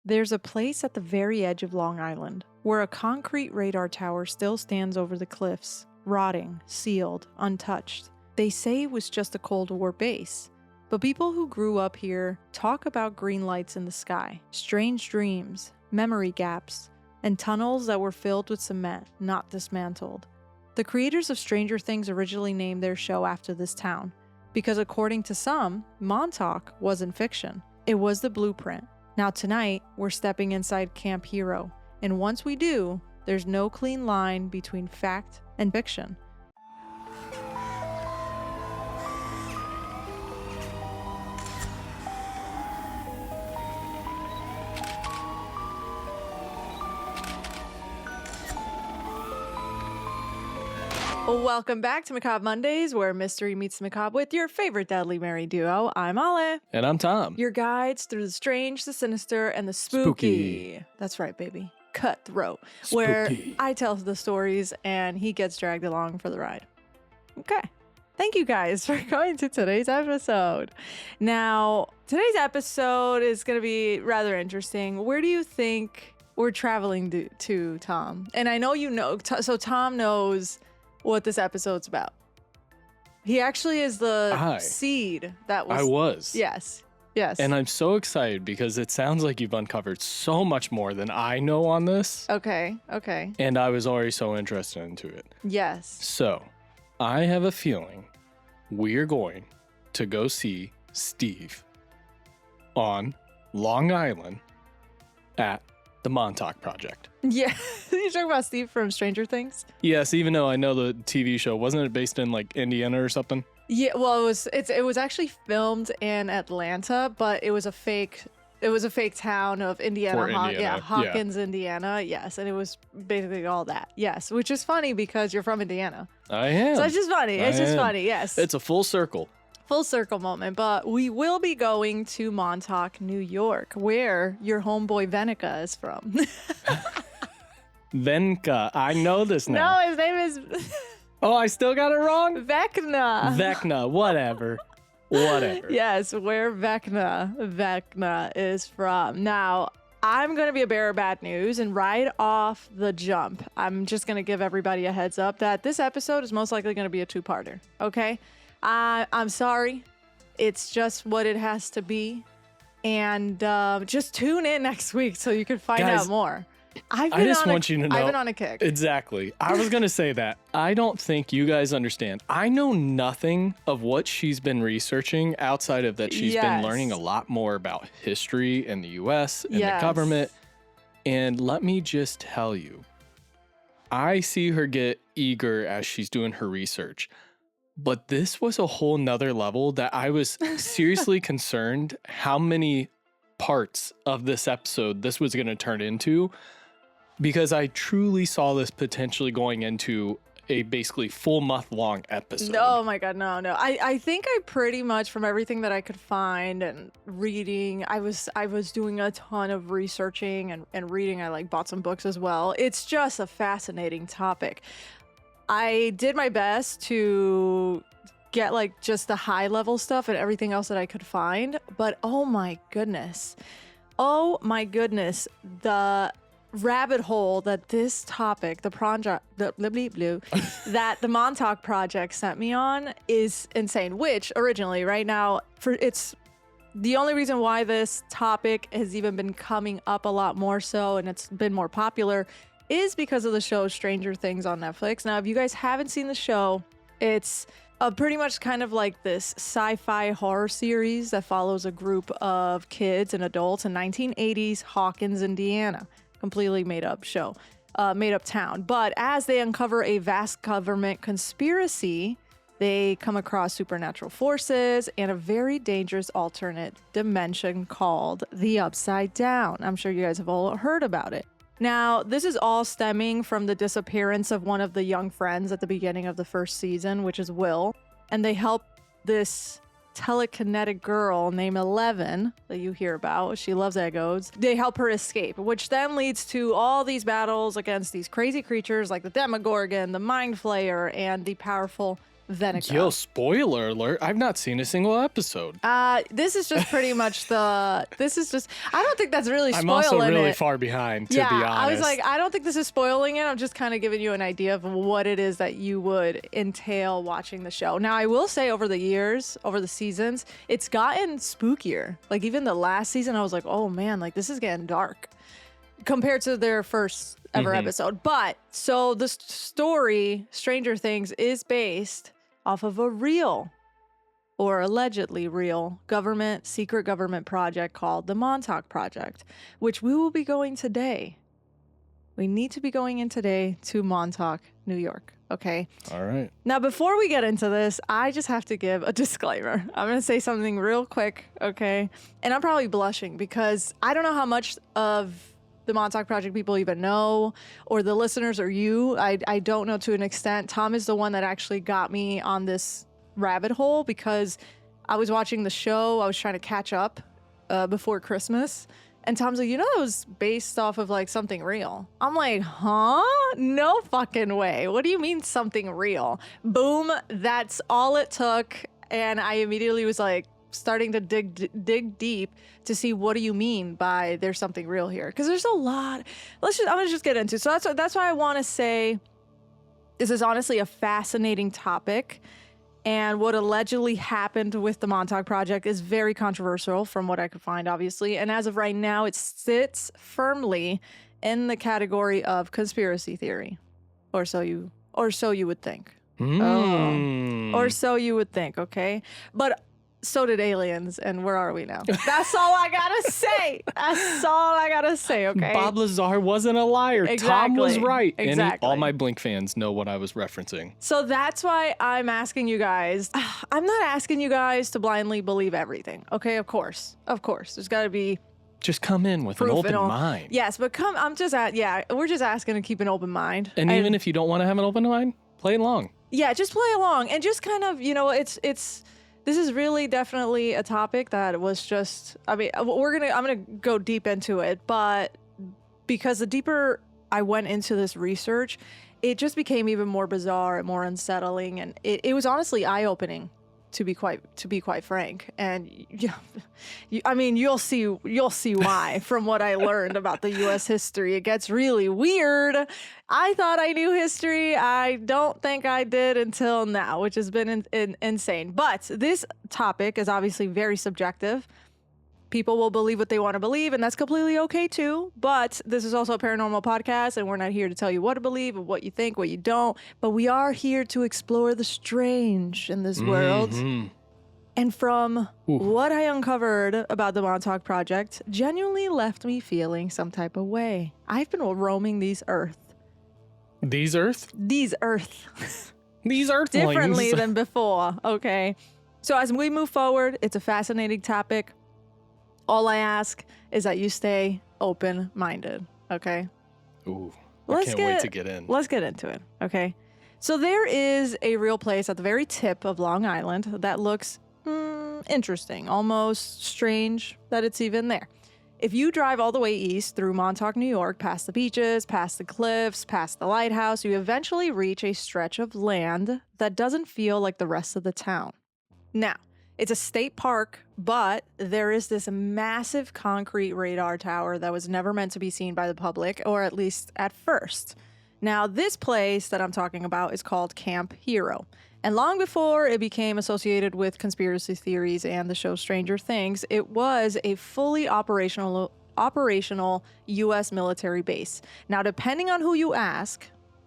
There's a place at the very edge of Long Island where a concrete radar tower still stands over the cliffs, rotting, sealed, untouched. They say it was just a Cold War base, but people who grew up here talk about green lights in the sky, strange dreams, memory gaps, and tunnels that were filled with cement, not dismantled. The creators of Stranger Things originally named their show after this town, because according to some, Montauk wasn't fiction. It was the blueprint. Now tonight, we're stepping inside Camp Hero, and once we do, there's no clean line between fact and fiction. Welcome back to Macabre Mondays, where mystery meets the macabre with your favorite Deadly Mary duo. I'm Ale. And I'm Tom. Your guides through the strange, the sinister, and the spooky. That's right, baby. Cutthroat. Spooky. Where I tell the stories and he gets dragged along for the ride. Okay. Thank you guys for coming to today's episode. Now, today's episode is going to be rather interesting. Where do you think we're traveling to, Tom? And I know you know, so Tom knows what this episode's about. He actually is the seed that was... I was. Yes. And I'm so excited because it sounds like you've uncovered so much more than I know on this. Okay. And I was already so interested into it. Yes. So, I have a feeling we're going to go see Steve on Long Island at the Montauk Project. Yeah. You talking about Steve from Stranger Things? Yes, even though I know the TV show. Wasn't it based in like Indiana or something? Yeah, well, it was actually filmed in Atlanta, but it was a fake town of Indiana. Hawkins, Indiana. Yes, and it was basically all that. Yes, which is funny because you're from Indiana. I am. So it's just funny. Yes. It's a full circle. Full circle moment, but we will be going to Montauk, New York, where your homeboy Venica is from. Venka. I know this now. No, his name is... Oh, I still got it wrong? Vecna. Whatever. Yes, where Vecna is from. Now, I'm going to be a bearer of bad news, and right off the jump, I'm just going to give everybody a heads up that this episode is most likely going to be a two-parter, okay? I'm sorry. It's just what it has to be. And just tune in next week so you can find out more. I just want you to know. I've been on a kick. Exactly. I was going to say that. I don't think you guys understand. I know nothing of what she's been researching outside of that she's been learning a lot more about history in the U.S. and the government. And let me just tell you, I see her get eager as she's doing her research. But this was a whole nother level that I was seriously concerned how many parts of this episode this was going to turn into, because I truly saw this potentially going into a basically full month-long episode. Oh my God, no. I think I pretty much, from everything that I could find and reading, I was doing a ton of researching and reading. I bought some books as well. It's just a fascinating topic. I did my best to get just the high level stuff and everything else that I could find, but oh my goodness, the rabbit hole that this topic, that the Montauk Project sent me on is insane. Which originally, right now, it's the only reason why this topic has even been coming up a lot more so, and it's been more popular, is because of the show Stranger Things on Netflix. Now, if you guys haven't seen the show, it's pretty much kind of like this sci-fi horror series that follows a group of kids and adults in 1980s Hawkins, Indiana. Completely made up show, made up town. But as they uncover a vast government conspiracy, they come across supernatural forces and a very dangerous alternate dimension called the Upside Down. I'm sure you guys have all heard about it. Now, this is all stemming from the disappearance of one of the young friends at the beginning of the first season, which is Will. And they help this telekinetic girl named Eleven that you hear about. She loves Eggos. They help her escape, which then leads to all these battles against these crazy creatures like the Demogorgon, the Mind Flayer, and the powerful Venica. Yo, spoiler alert. I've not seen a single episode. This is just pretty much I don't think that's really spoiling I'm also really it. far behind, to be honest. I was like, I don't think this is spoiling it. I'm just kind of giving you an idea of what it is that you would entail watching the show. Now, I will say over the years, over the seasons, it's gotten spookier. Like even the last season, I was like, oh man, like this is getting dark compared to their first ever episode. But so the story, Stranger Things, is based off of a real or allegedly real secret government project called the Montauk Project, which we will be going today. We need to be going in today to Montauk, New York. Okay. All right. Now, before we get into this, I just have to give a disclaimer. I'm going to say something real quick. Okay. And I'm probably blushing because I don't know how much of the Montauk Project people even know, or the listeners or you. I don't know to an extent. Tom is the one that actually got me on this rabbit hole because I was watching the show. I was trying to catch up before Christmas. And Tom's like, that was based off of like something real. I'm like, huh? No fucking way. What do you mean something real? Boom. That's all it took. And I immediately was like, starting to dig deep to see what do you mean by there's something real here, because there's a lot. I'm gonna just get into. So that's why I want to say this is honestly a fascinating topic, and what allegedly happened with the Montauk Project is very controversial from what I could find, obviously, and as of right now it sits firmly in the category of conspiracy theory, or so you would think. Or so you would think. Okay, but so did aliens, and where are we now? That's all I gotta say. That's all I gotta say, okay? Bob Lazar wasn't a liar. Exactly. Tom was right. Exactly. And all my Blink fans know what I was referencing. So that's why I'm asking you guys. I'm not asking you guys to blindly believe everything, okay? Of course. There's gotta be... Just come in with an open mind. Yes, but we're just asking to keep an open mind. And even if you don't want to have an open mind, play along. Yeah, just play along. And just kind of, this is really definitely a topic that was just, I'm gonna go deep into it, but because the deeper I went into this research, it just became even more bizarre and more unsettling, and it was honestly eye-opening, to be quite frank. And you'll see why from what I learned about the U.S. history. It gets really weird. I thought I knew history. I don't think I did until now, which has been insane. But this topic is obviously very subjective. People will believe what they want to believe, and that's completely okay too. But this is also a paranormal podcast, and we're not here to tell you what to believe or what you think, what you don't. But we are here to explore the strange in this world. And from what I uncovered about the Montauk Project, genuinely left me feeling some type of way. I've been roaming these earth. These earth? These earth. These earthlings. Differently than before, okay? So as we move forward, it's a fascinating topic. All I ask is that you stay open-minded, okay? Ooh, I can't wait to get in. Let's get into it, okay? So there is a real place at the very tip of Long Island that looks interesting, almost strange that it's even there. If you drive all the way east through Montauk, New York, past the beaches, past the cliffs, past the lighthouse, you eventually reach a stretch of land that doesn't feel like the rest of the town. Now, it's a state park, but there is this massive concrete radar tower that was never meant to be seen by the public, or at least at first. Now, this place that I'm talking about is called Camp Hero. And long before it became associated with conspiracy theories and the show Stranger Things, it was a fully operational U.S. military base. Now, depending on who you ask,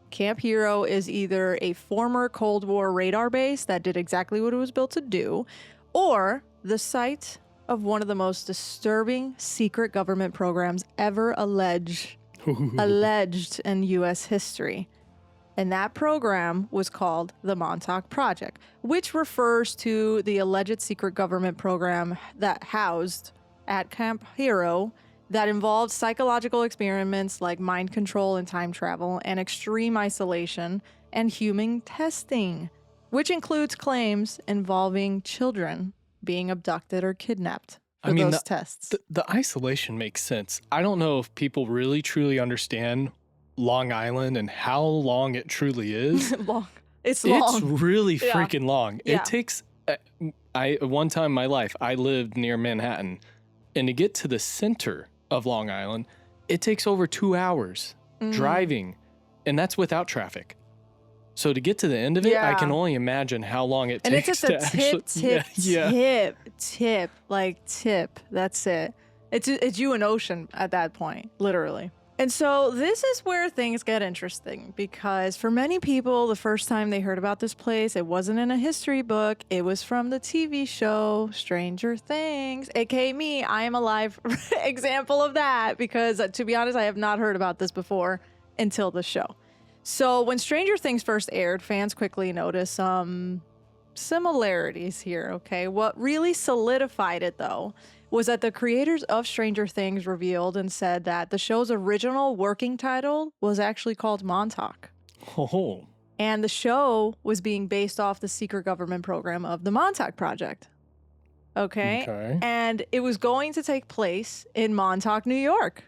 Camp Hero is either a former Cold War radar base that did exactly what it was built to do, or the site of one of the most disturbing secret government programs ever alleged in U.S. history. And that program was called the Montauk Project, which refers to the alleged secret government program that housed at Camp Hero that involved psychological experiments like mind control and time travel and extreme isolation and human testing, which includes claims involving children being abducted or kidnapped for those tests. The isolation makes sense. I don't know if people really truly understand Long Island and how long it truly is. It's long. It's really Yeah. freaking long. Yeah. It takes, one time in my life, I lived near Manhattan, and to get to the center of Long Island, it takes over 2 hours driving, and that's without traffic. So to get to the end of it, I can only imagine how long it and takes it's just a tip. Like tip. That's it. It's you and ocean at that point, literally. And so this is where things get interesting, because for many people, the first time they heard about this place, it wasn't in a history book. It was from the TV show Stranger Things, aka me. I am a live example of that, because to be honest, I have not heard about this before until the show. So when Stranger Things first aired, fans quickly noticed some similarities here, okay? What really solidified it, though, was that the creators of Stranger Things revealed and said that the show's original working title was actually called Montauk. Oh. And the show was being based off the secret government program of the Montauk Project. Okay? And it was going to take place in Montauk, New York.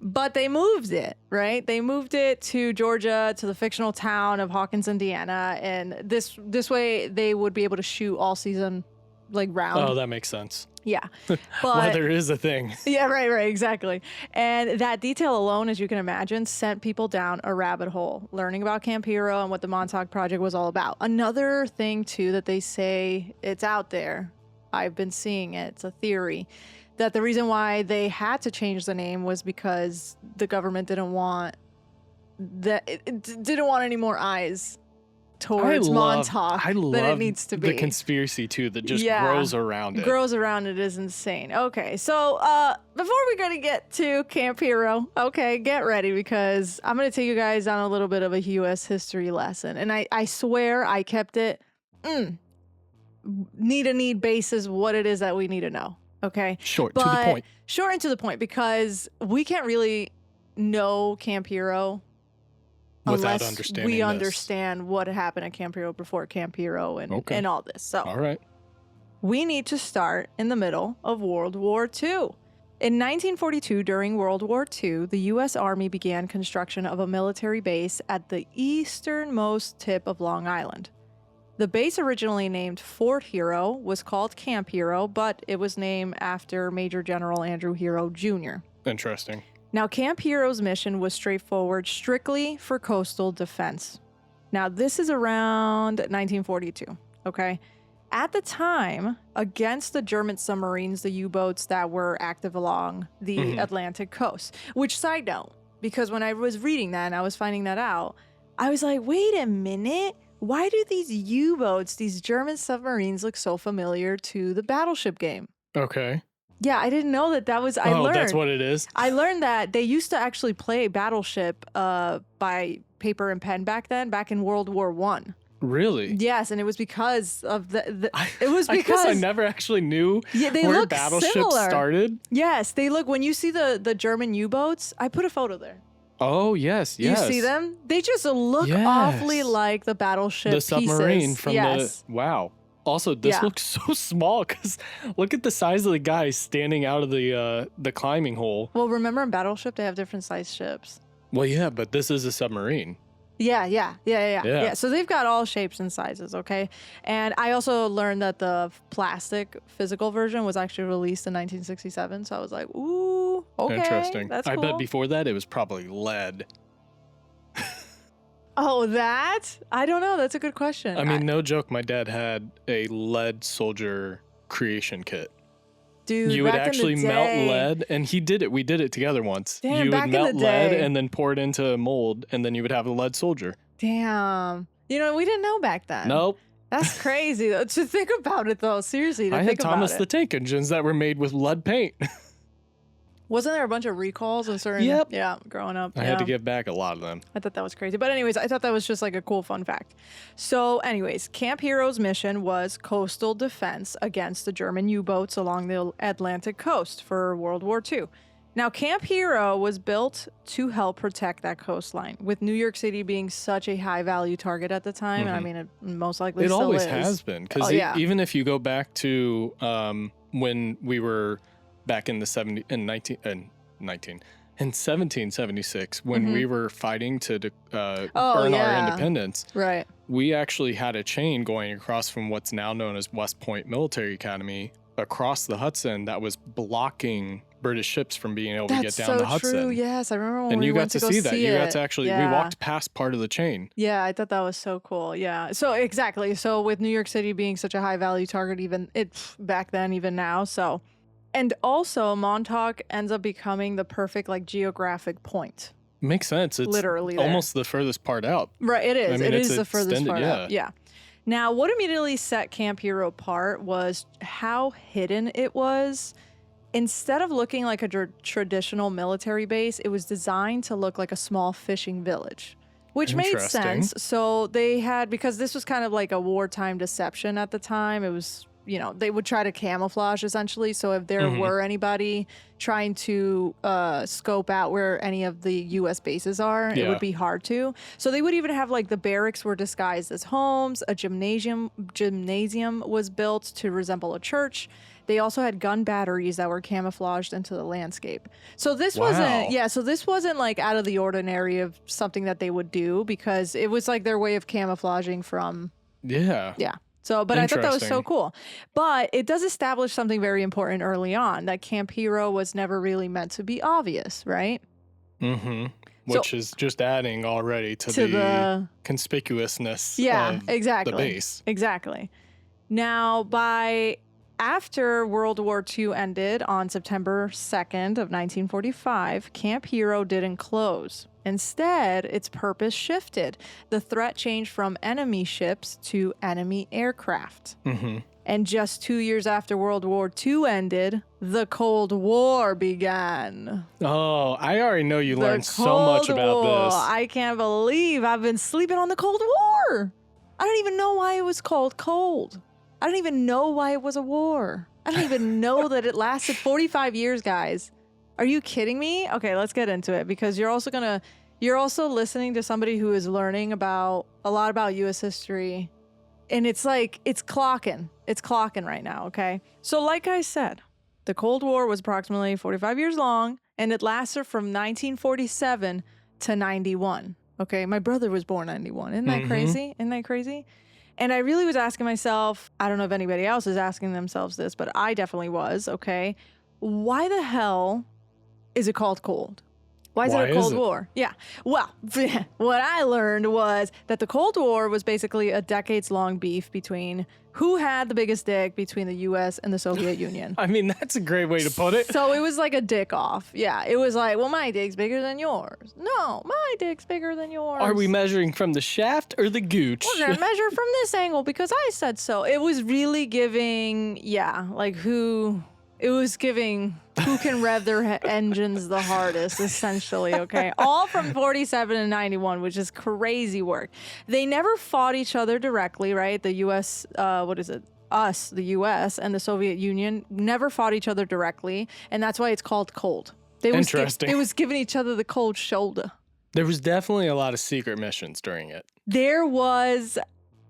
But they moved it, right? They moved it to Georgia, to the fictional town of Hawkins, Indiana. And this way they would be able to shoot all season round. Oh, that makes sense. Yeah. But weather is a thing. Yeah, right, exactly. And that detail alone, as you can imagine, sent people down a rabbit hole, learning about Camp Hero and what the Montauk Project was all about. Another thing, too, that they say, it's out there. I've been seeing it. It's a theory that the reason why they had to change the name was because the government didn't want any more eyes towards Montauk than it needs to be. The conspiracy too that just grows around it. Grows around it is insane. Okay, so before we're gonna get to Camp Hero, okay, get ready, because I'm gonna take you guys on a little bit of a U.S. history lesson, and I swear I kept it need basis what it is that we need to know. Okay, short to the point. Short and to the point, because we can't really know Camp Hero without unless we understand what happened at Camp Hero before Camp Hero and all this. So, all right, we need to start in the middle of World War II. In 1942, during World War II, the U.S. Army began construction of a military base at the easternmost tip of Long Island. The base, originally named Fort Hero, was called Camp Hero, but it was named after Major General Andrew Hero Jr. Interesting. Now, Camp Hero's mission was straightforward, strictly for coastal defense. Now, this is around 1942, okay? At the time, against the German submarines, the U-boats that were active along the Atlantic coast. Which, side note, because when I was reading that and I was finding that out, I was like, wait a minute. Why do these U-boats, these German submarines, look so familiar to the Battleship game? Okay. Yeah, I didn't know that was... I learned that's what it is? I learned that they used to actually play Battleship by paper and pen back in World War I. Really? Yes, and it was because of I guess I never actually knew they where look Battleship similar. started. Yes, they look... When you see the German U-boats, I put a photo there. Oh, yes. You see them? They just look awfully like the Battleship the submarine pieces. from the... Wow. Also, this looks so small, because look at the size of the guy standing out of the climbing hole. Well, remember in Battleship, they have different size ships. Well, yeah, but this is a submarine. Yeah. So they've got all shapes and sizes, okay? And I also learned that the plastic physical version was actually released in 1967. So I was like, ooh, okay. Interesting. That's cool. I bet before that it was probably lead. Oh, that? I don't know. That's a good question. I mean, no joke. My dad had a lead soldier creation kit. Dude, you would actually melt lead, and he did it. We did it together once. Damn, you would melt lead day. and then pour it into a mold, and then you would have a lead soldier. Damn. You know, we didn't know back then. Nope. That's crazy. To think about it, though. Seriously, I had Thomas the Tank Engines that were made with lead paint. Wasn't there a bunch of recalls in certain... Yep. Yeah, growing up. I had to give back a lot of them. I thought that was crazy. But anyways, I thought that was just like a cool fun fact. So anyways, Camp Hero's mission was coastal defense against the German U-boats along the Atlantic coast for World War II. Now, Camp Hero was built to help protect that coastline, with New York City being such a high-value target at the time. And I mean, it most likely still is. It always has been. Because even if you go back to when we were... back in the 70s, in in 1776, when we were fighting to earn our independence, right, we actually had a chain going across from what's now known as West Point Military Academy across the Hudson that was blocking British ships from being able to get down the Hudson. True. Yes, I remember when and we you went got to see that. You got to actually, we Yeah. walked past part of the chain. Yeah, I thought that was so cool. Yeah. So exactly. So with New York City being such a high value target, even back then, even now. So, and also Montauk ends up becoming the perfect like geographic point. Makes sense. It's literally almost the furthest part out. Right. It is. I mean, it is the furthest part yeah. out. Yeah. Now, what immediately set Camp Hero apart was how hidden it was. Instead of looking like a traditional military base, it was designed to look like a small fishing village, which made sense. So they had, because this was kind of like a wartime deception at the time, it was, you know, they would try to camouflage essentially. So if there were anybody trying to scope out where any of the U.S. bases are, it would be hard to. So they would even have like the barracks were disguised as homes. A gymnasium was built to resemble a church. They also had gun batteries that were camouflaged into the landscape. So this wasn't like out of the ordinary of something that they would do, because it was like their way of camouflaging from. Yeah. So, but I thought that was so cool. But it does establish something very important early on, that Camp Hero was never really meant to be obvious, right? Mm-hmm. Which is just adding already to the conspicuousness of the base. Exactly. Now, after World War II ended on September 2nd of 1945, Camp Hero didn't close. Instead, its purpose shifted. The threat changed from enemy ships to enemy aircraft. And just 2 years after World War II ended, the Cold War began. Oh, I already know you learned so much about this. I can't believe I've been sleeping on the Cold War. I don't even know why it was called cold. I don't even know why it was a war. I don't even know that it lasted 45 years, guys. Are you kidding me? Okay, let's get into it, because you're also listening to somebody who is learning a lot about U.S. history, and it's like, it's clocking right now, okay? So like I said, the Cold War was approximately 45 years long, and it lasted from 1947 to 91, okay? My brother was born in 91. Isn't that crazy? Isn't that crazy? And I really was asking myself, I don't know if anybody else is asking themselves this, but I definitely was, okay? Why the hell is it called cold? Why is it a Cold War? Yeah. Well, what I learned was that the Cold War was basically a decades-long beef between who had the biggest dick between the U.S. and the Soviet Union. I mean, that's a great way to put it. So it was like a dick off. Yeah. It was like, well, my dick's bigger than yours. No, my dick's bigger than yours. Are we measuring from the shaft or the gooch? We're going to measure from this angle because I said so. It was really giving, who can rev their engines the hardest, essentially, okay? All from 47 and 91, which is crazy work. They never fought each other directly, right? The U.S., the U.S. and the Soviet Union never fought each other directly, and that's why it's called cold. Interesting. It was giving each other the cold shoulder. There was definitely a lot of secret missions during it. There was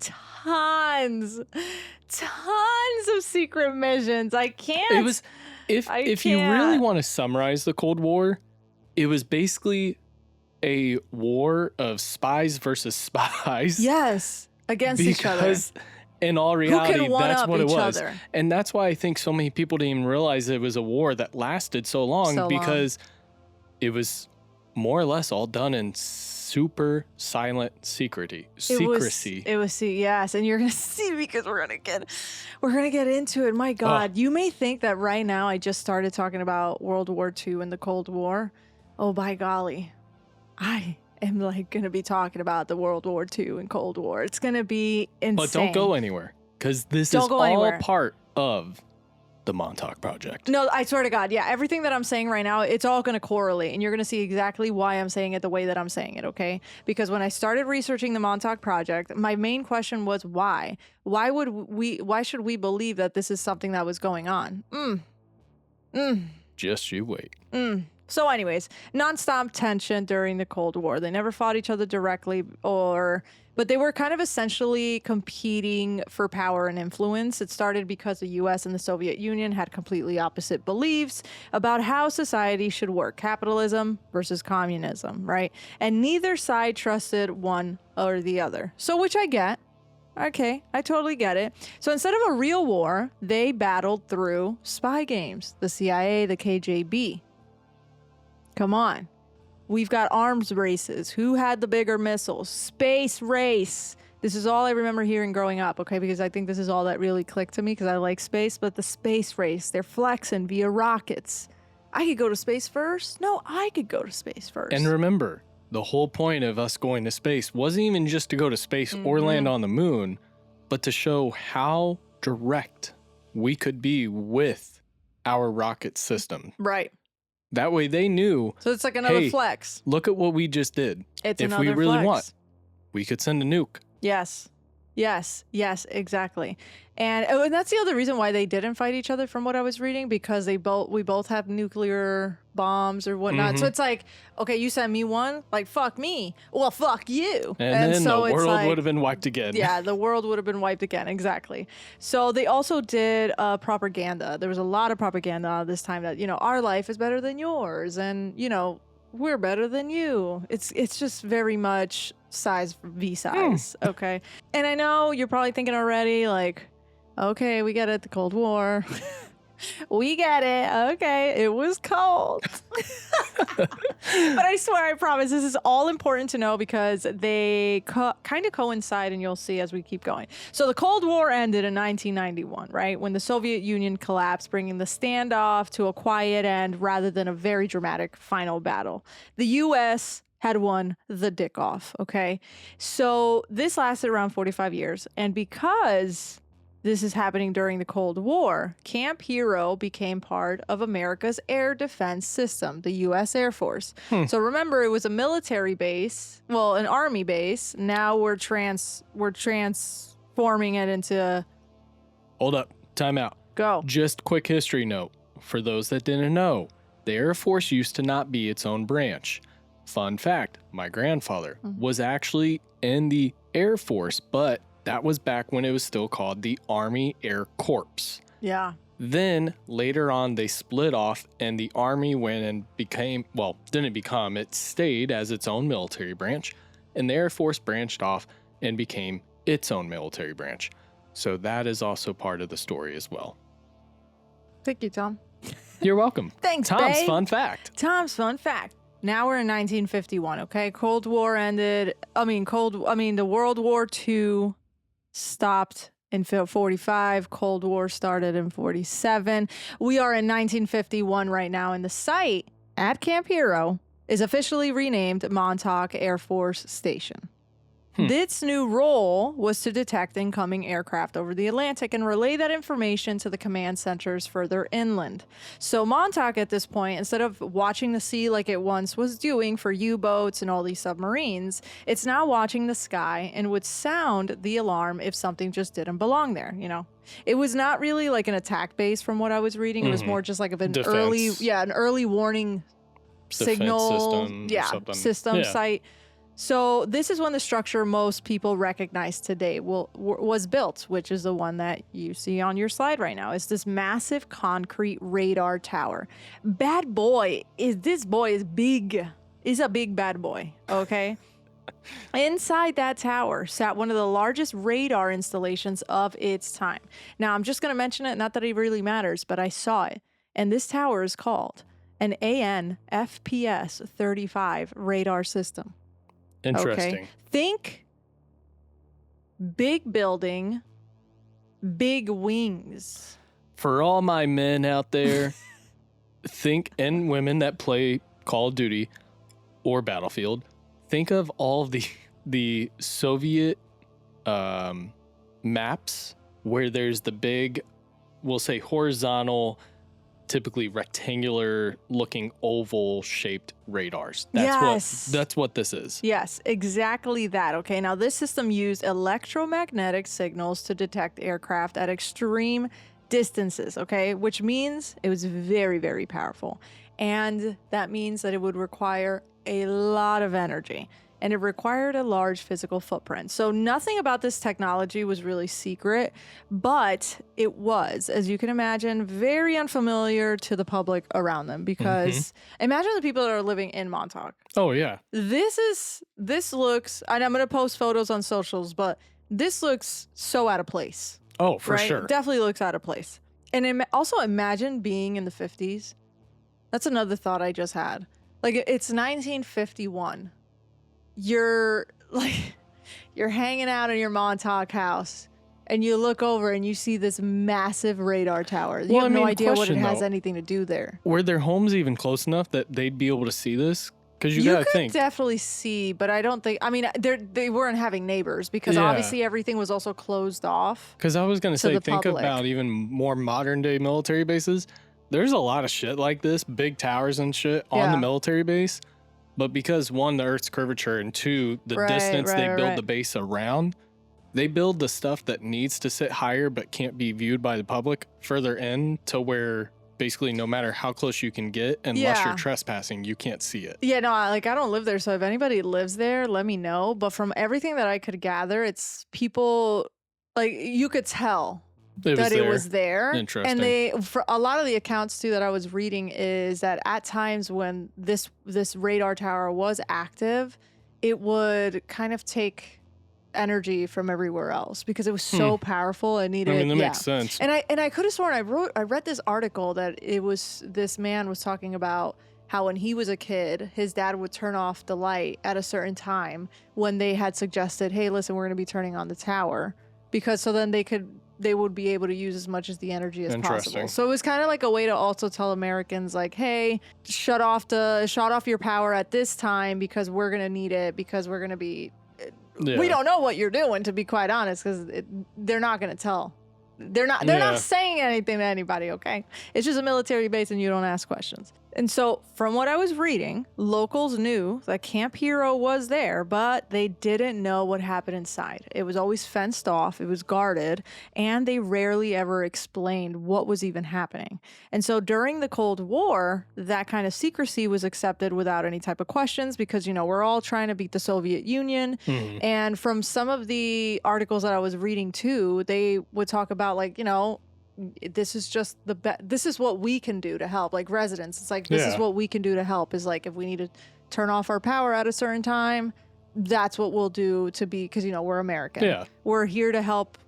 tons of secret missions. I can't. It was, if you really want to summarize the Cold War, it was basically a war of spies versus spies. Yes, against each other. Because in all reality, that's what it was. Other. And that's why I think so many people didn't even realize it was a war that lasted so long, because it was more or less all done in super silent secrecy. Yes, and you're gonna see, because we're gonna get into it. My God, you may think that right now I just started talking about World War II and the Cold War. Oh, by golly, I am gonna be talking about the World War II and Cold War. It's gonna be insane. But don't go anywhere, because this is all part of the Montauk Project. No, I swear to God, yeah. Everything that I'm saying right now, it's all going to correlate, and you're going to see exactly why I'm saying it the way that I'm saying it, okay? Because when I started researching the Montauk Project, my main question was why? Why should we believe that this is something that was going on? Just you wait. So anyways, nonstop tension during the Cold War. They never fought each other directly but they were kind of essentially competing for power and influence. It started because the US and the Soviet Union had completely opposite beliefs about how society should work. Capitalism versus communism, right? And neither side trusted one or the other. So which I get. Okay, I totally get it. So instead of a real war, they battled through spy games. The CIA, the KGB. Come on. We've got arms races. Who had the bigger missiles? Space race. This is all I remember hearing growing up, okay? Because I think this is all that really clicked to me because I like space. But the space race, they're flexing via rockets. I could go to space first? No, I could go to space first. And remember, the whole point of us going to space wasn't even just to go to space or land on the moon, but to show how direct we could be with our rocket system. Right. That way they knew. So it's like another hey, flex. Look at what we just did. It's if another we really flex. want, we could send a nuke. Yes. Yes, exactly. And that's the other reason why they didn't fight each other from what I was reading, because we both have nuclear bombs or whatnot. So it's like, okay, you send me one, like, fuck me. Well, fuck you. And then so the world like, would have been wiped again. Yeah, the world would have been wiped again. Exactly. So they also did propaganda. There was a lot of propaganda this time that, our life is better than yours. And, we're better than you. It's just very much size v size. Okay. And I know you're probably thinking already, like, okay, we get it, the Cold War. We get it. Okay, it was cold. But I swear, I promise, this is all important to know because they kind of coincide, and you'll see as we keep going. So the Cold War ended in 1991, right? When the Soviet Union collapsed, bringing the standoff to a quiet end rather than a very dramatic final battle. The U.S. had won the dick off, okay? So this lasted around 45 years. And because this is happening during the Cold War, Camp Hero became part of America's air defense system, the U.S. Air Force. So remember, it was a military base, well, an army base. Now we're transforming it into... Hold up. Time out. Go. Just quick history note. For those that didn't know, the Air Force used to not be its own branch. Fun fact, my grandfather was actually in the Air Force, but that was back when it was still called the Army Air Corps. Yeah. Then later on, they split off and the Army went and it stayed as its own military branch. And the Air Force branched off and became its own military branch. So that is also part of the story as well. Thank you, Tom. You're welcome. Thanks, Tom's babe. fun fact. Tom's fun fact. Now we're in 1951, okay? Cold War ended. The World War II stopped in 45. Cold War started in 47. We are in 1951 right now, and the site at Camp Hero is officially renamed Montauk Air Force Station. Its new role was to detect incoming aircraft over the Atlantic and relay that information to the command centers further inland. So Montauk at this point, instead of watching the sea like it once was doing for U-boats and all these submarines, it's now watching the sky and would sound the alarm if something just didn't belong there, It was not really like an attack base from what I was reading. It was more just like an early warning signal system site. So this is when the structure most people recognize today was built, which is the one that you see on your slide right now. It's this massive concrete radar tower. This boy is big. He's a big bad boy, okay? Inside that tower sat one of the largest radar installations of its time. Now, I'm just going to mention it, not that it really matters, but I saw it. And this tower is called an AN-FPS 35 radar system. Interesting. Okay. Think big building, big wings. For all my men out there, and women that play Call of Duty or Battlefield, think of all of the Soviet maps where there's the big, we'll say horizontal, typically rectangular looking oval shaped radars. That's what this is. Yes, exactly that. Okay, now this system used electromagnetic signals to detect aircraft at extreme distances, okay, which means it was very, very powerful. And that means that it would require a lot of energy, and it required a large physical footprint. So nothing about this technology was really secret, but it was, as you can imagine, very unfamiliar to the public around them, because imagine the people that are living in Montauk. Oh, yeah. This looks, and I'm going to post photos on socials, but this looks so out of place. Oh, for right? sure. It definitely looks out of place. And also imagine being in the 50s. That's another thought I just had. Like, it's 1951. You're hanging out in your Montauk house, and you look over and you see this massive radar tower. You have no idea what it has anything to do there. Were their homes even close enough that they'd be able to see this? Because you gotta think. You could definitely see, but I don't think. I mean, they weren't having neighbors, because obviously everything was also closed off. Because I was gonna say, think public. about even more modern day military bases. There's a lot of shit like this, big towers and shit on the military base. But because one, the Earth's curvature, and two, the distance they build the base around, they build the stuff that needs to sit higher but can't be viewed by the public further in, to where basically no matter how close you can get, unless you're trespassing, you can't see it. Yeah, no, I don't live there, so if anybody lives there, let me know. But from everything that I could gather, it's people, like, you could tell it was there. Interesting. And for a lot of the accounts too that I was reading, is that at times when this radar tower was active, it would kind of take energy from everywhere else, because it was so powerful and needed. I mean, that makes sense. And I could have sworn I read this article that it was, this man was talking about how when he was a kid, his dad would turn off the light at a certain time when they had suggested, hey, listen, we're going to be turning on the tower, because so then they would be able to use as much as the energy as possible. So it was kind of like a way to also tell Americans, like, hey, shut off your power at this time, because we're going to need it, because we're going to be, we don't know what you're doing, to be quite honest, because they're not going to tell. They're not saying anything to anybody, okay? It's just a military base and you don't ask questions. And so from what I was reading, locals knew that Camp Hero was there, but they didn't know what happened inside. It was always fenced off, it was guarded, and they rarely ever explained what was even happening. And so during the Cold War, that kind of secrecy was accepted without any type of questions, because, you know, we're all trying to beat the Soviet Union. And from some of the articles that I was reading too, they would talk about, like, you know, this is just this is what we can do to help, like residents. It's like, this is what we can do to help, is like, if we need to turn off our power at a certain time, that's what we'll do, to be, because, you know, we're American. Yeah. We're here to help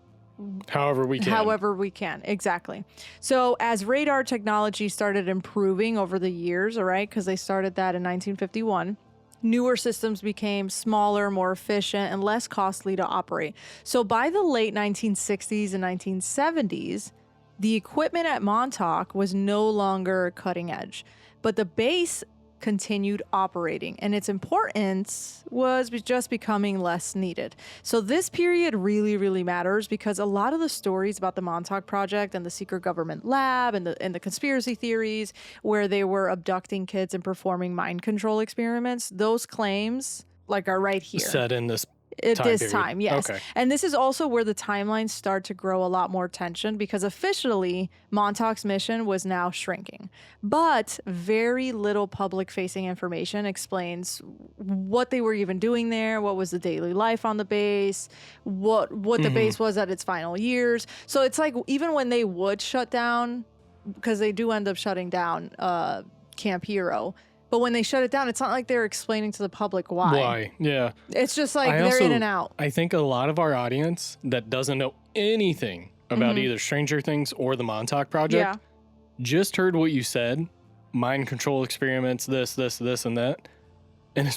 however we can. Exactly. So as radar technology started improving over the years, all right, because they started that in 1951, newer systems became smaller, more efficient, and less costly to operate. So by the late 1960s and 1970s, the equipment at Montauk was no longer cutting edge, but the base continued operating, and its importance was just becoming less needed. So this period really, really matters, because a lot of the stories about the Montauk Project and the secret government lab and the conspiracy theories where they were abducting kids and performing mind control experiments, those claims, like, are right here. Set in this at time this period. time, yes. Okay. And this is also where the timelines start to grow a lot more tension, because officially Montauk's mission was now shrinking. But very little public-facing information explains what they were even doing there, what was the daily life on the base, what the base was at its final years. So it's like, even when they would shut down, because they do end up shutting down Camp Hero, but when they shut it down, it's not like they're explaining to the public why. Why? Yeah. It's just like they're in and out. I think a lot of our audience that doesn't know anything about either Stranger Things or the Montauk Project just heard what you said. Mind control experiments, this, and that. And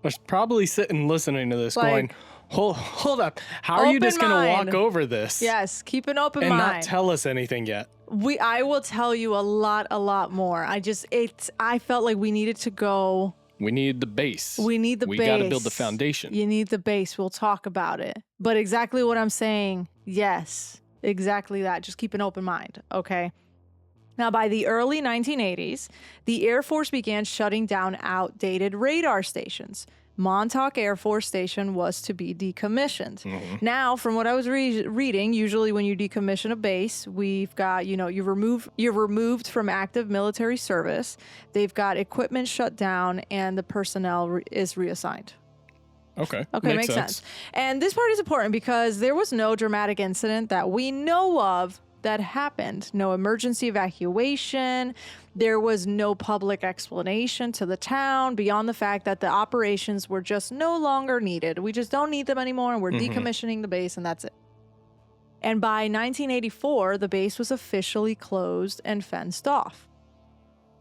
it's probably sitting listening to this, like, going, hold up. How are you just going to walk over this? Yes, keep an open mind. mind. And not tell us anything yet. I will tell you a lot more. I felt like we needed to go. We need the base. We got to build the foundation. You need the base. We'll talk about it. But exactly what I'm saying, yes, exactly that. Just keep an open mind, okay? Now, by the early 1980s, the Air Force began shutting down outdated radar stations. Montauk Air Force Station was to be decommissioned. Now, from what I was reading, usually when you decommission a base, we've got, you're removed from active military service. They've got equipment shut down and the personnel is reassigned. Okay, makes sense. And this part is important because there was no dramatic incident that we know of that happened. No emergency evacuation. There was no public explanation to the town beyond the fact that the operations were just no longer needed. We just don't need them anymore, and we're decommissioning the base, and that's it. And by 1984, the base was officially closed and fenced off.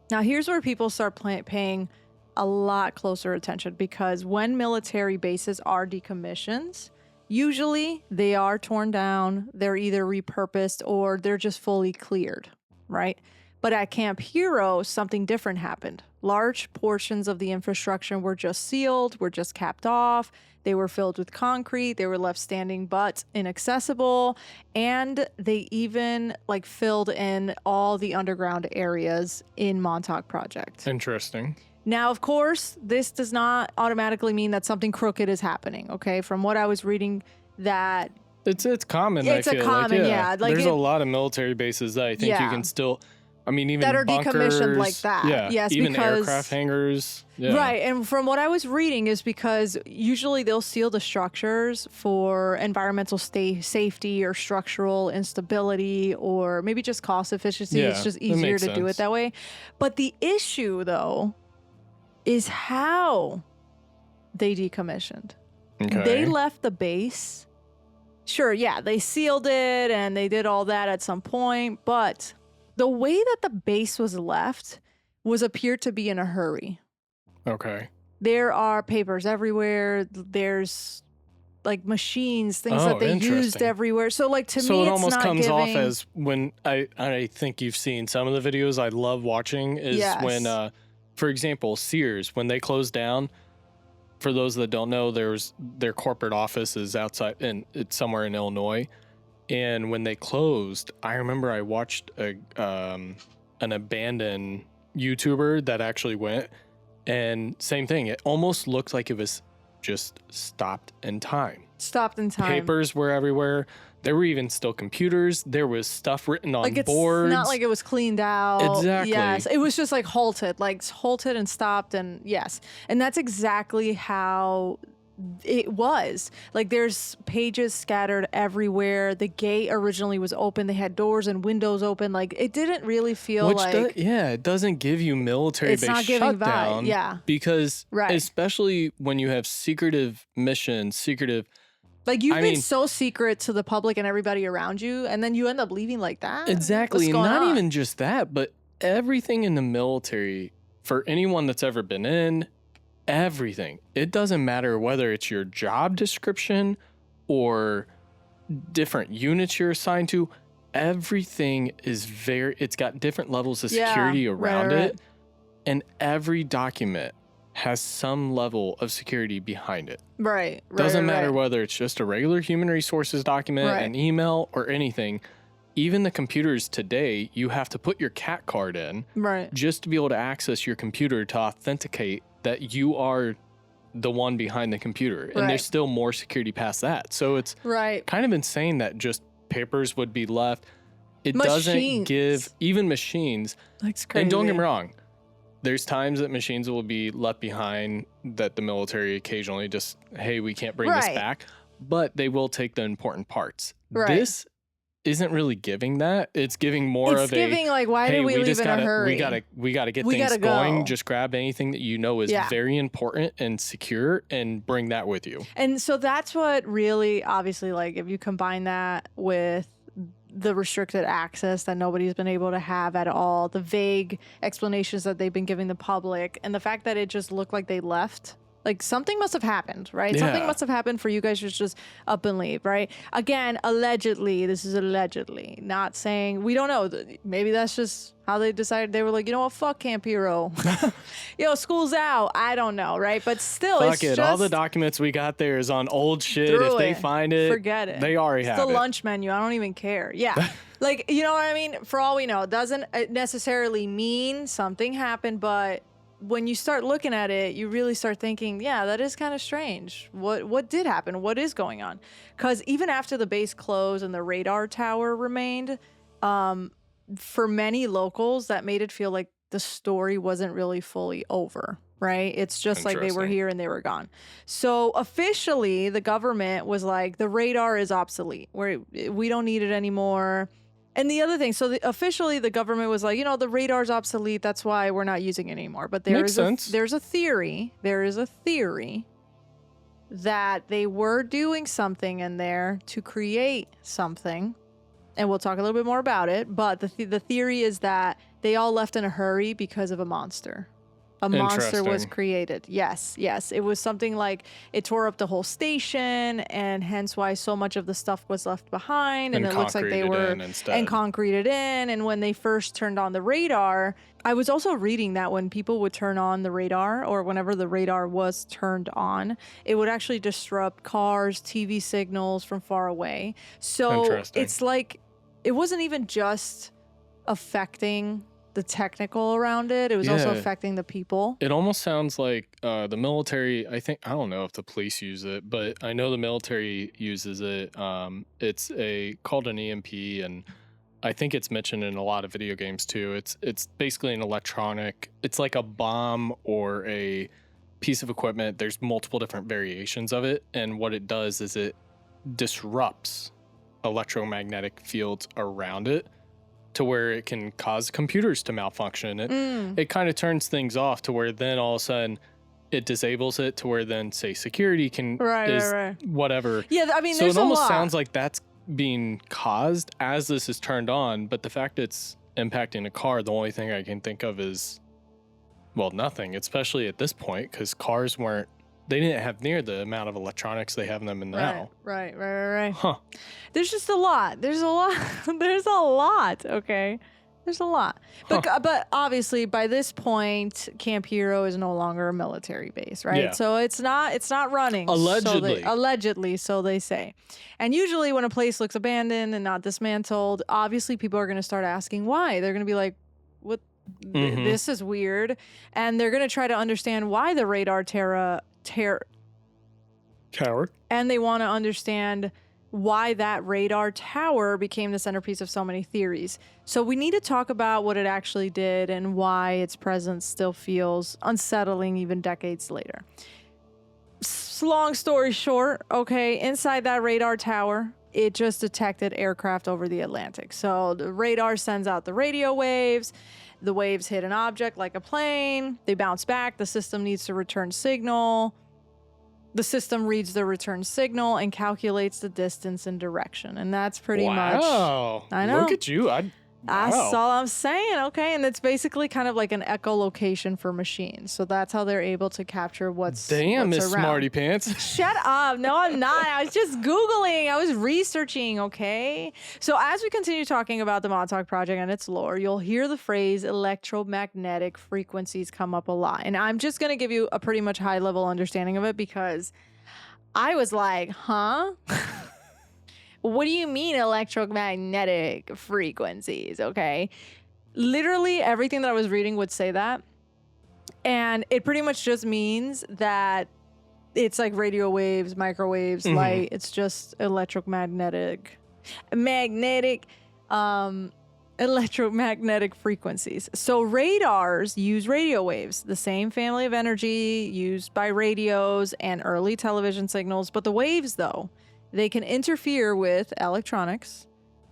Now, here's where people start paying a lot closer attention, because when military bases are decommissioned, usually they are torn down, they're either repurposed, or they're just fully cleared, right? But at Camp Hero, something different happened. Large portions of the infrastructure were just sealed, were just capped off. They were filled with concrete. They were left standing but inaccessible. And they even filled in all the underground areas in Montauk Project. Interesting. Now, of course, this does not automatically mean that something crooked is happening, okay? From what I was reading, that... It's common, It's I feel common, like, yeah. There's a lot of military bases that I think you can still... even that are bunkers, decommissioned like that. Yeah, yes, even because, aircraft hangars. Yeah. Right, and from what I was reading is because usually they'll seal the structures for environmental safety or structural instability or maybe just cost efficiency. It's just easier to do it that way. But the issue, though, is how they decommissioned. Okay. They left the base. Sure, yeah, they sealed it and they did all that at some point, but the way that the base was left appeared to be in a hurry. Okay. There are papers everywhere. There's machines, things that they used everywhere. So to me, it it's almost not comes giving... off as when I think you've seen some of the videos I love watching is when, for example, Sears, when they closed down, for those that don't know, their corporate office is outside and it's somewhere in Illinois. And when they closed, I remember I watched an abandoned YouTuber that actually went, and same thing. It almost looked like it was just stopped in time. Stopped in time. Papers were everywhere. There were even still computers. There was stuff written on boards. It's not like it was cleaned out. Exactly. Yes. It was just halted and stopped, and yes. And that's exactly how it was. There's pages scattered everywhere. The gate originally was open. They had doors and windows open. It didn't really feel it doesn't give you military base shutdown. Yeah. Because especially when you have secretive missions, you've been so secret to the public and everybody around you, and then you end up leaving like that. Exactly. What's going Not on? even just that, but everything in the military, for anyone that's ever been in, everything. It doesn't matter whether it's your job description or different units you're assigned to. Everything is it's got different levels of security around it. And every document has some level of security behind it. Right. Doesn't matter whether it's just a regular human resources document, an email, or anything. Even the computers today, you have to put your CAT card in just to be able to access your computer to authenticate that you are the one behind the computer. And there's still more security past that. So it's kind of insane that just papers would be left. It doesn't give even machines. That's crazy. And don't get me wrong, there's times that machines will be left behind that the military occasionally just, hey, we can't bring this back. But they will take the important parts. This isn't really giving that. It's giving more of why did we leave in a hurry? We gotta get things going. Just grab anything that you know is very important and secure and bring that with you. And so that's what really, obviously, if you combine that with the restricted access that nobody's been able to have at all, the vague explanations that they've been giving the public, and the fact that it just looked like they left. Something must have happened, right? Yeah. Something must have happened for you guys to just up and leave, right? Again, allegedly, this is allegedly, not saying, we don't know. Maybe that's just how they decided. They were like, you know what, fuck Camp Hero. School's out. I don't know, right? But still, fuck it. All the documents we got there is on old shit. If they find it, forget it. They already have it. It's the lunch menu. I don't even care. Yeah. You know what I mean? For all we know, it doesn't necessarily mean something happened, but when you start looking at it, you really start thinking, yeah, that is kind of strange. What did happen? What is going on? Because even after the base closed and the radar tower remained, for many locals, that made it feel like the story wasn't really fully over, right? It's just like they were here and they were gone. So officially, the government was like, the radar is obsolete. We don't need it anymore. And the other thing, so officially the government was like, the radar's obsolete. That's why we're not using it anymore. But there's a theory that they were doing something in there to create something. And we'll talk a little bit more about it. But the theory is that they all left in a hurry because of a monster. A monster was created. Yes. It was something like it tore up the whole station, and hence why so much of the stuff was left behind. And it looks like they were and concreted in. And when they first turned on the radar, I was also reading that when people would turn on the radar, or whenever the radar was turned on, it would actually disrupt cars, TV signals from far away. So it's like it wasn't even just affecting the technical around it. It was also affecting the people. It almost sounds like the military, I don't know if the police use it, but I know the military uses it. It's called an EMP, and I think it's mentioned in a lot of video games too. It's basically an electronic, it's like a bomb or a piece of equipment. There's multiple different variations of it, and what it does is it disrupts electromagnetic fields around it to where it can cause computers to malfunction. It kind of turns things off to where then all of a sudden it disables it to where then say security can whatever. Yeah, I mean, so there's it almost a lot. sounds like that's being caused as this is turned on, but the fact it's impacting a car, the only thing I can think of is, well, nothing, especially at this point, because cars they didn't have near the amount of electronics they have in them now. Right. Huh. There's just a lot. There's a lot. Okay. There's a lot. But obviously by this point, Camp Hero is no longer a military base, right? Yeah. So it's not running. Allegedly. So they say. And usually when a place looks abandoned and not dismantled, obviously people are going to start asking why. They're going to be like, what? This is weird. And they're going to try to understand why the radar tower. And they want to understand why that radar tower became the centerpiece of so many theories. So we need to talk about what it actually did and why its presence still feels unsettling even decades later. Long story short, okay, inside that radar tower, it just detected aircraft over the Atlantic. So the radar sends out the radio waves. The waves hit an object like a plane. They bounce back. The system needs to return signal. The system reads the return signal and calculates the distance and direction. And that's pretty much... Wow. I know. Look at you. That's all I'm saying, okay? And it's basically kind of like an echolocation for machines. So that's how they're able to capture what's Damn, Miss around. Smarty Pants. Shut up. No, I'm not. I was just Googling. I was researching, okay? So as we continue talking about the Montauk Project and its lore, you'll hear the phrase electromagnetic frequencies come up a lot. And I'm just going to give you a pretty much high-level understanding of it because I was like, huh? What do you mean electromagnetic frequencies? Okay. Literally everything that I was reading would say that. And it pretty much just means that it's like radio waves, microwaves, light. It's just electromagnetic frequencies. So radars use radio waves, the same family of energy used by radios and early television signals. But the waves, though, they can interfere with electronics.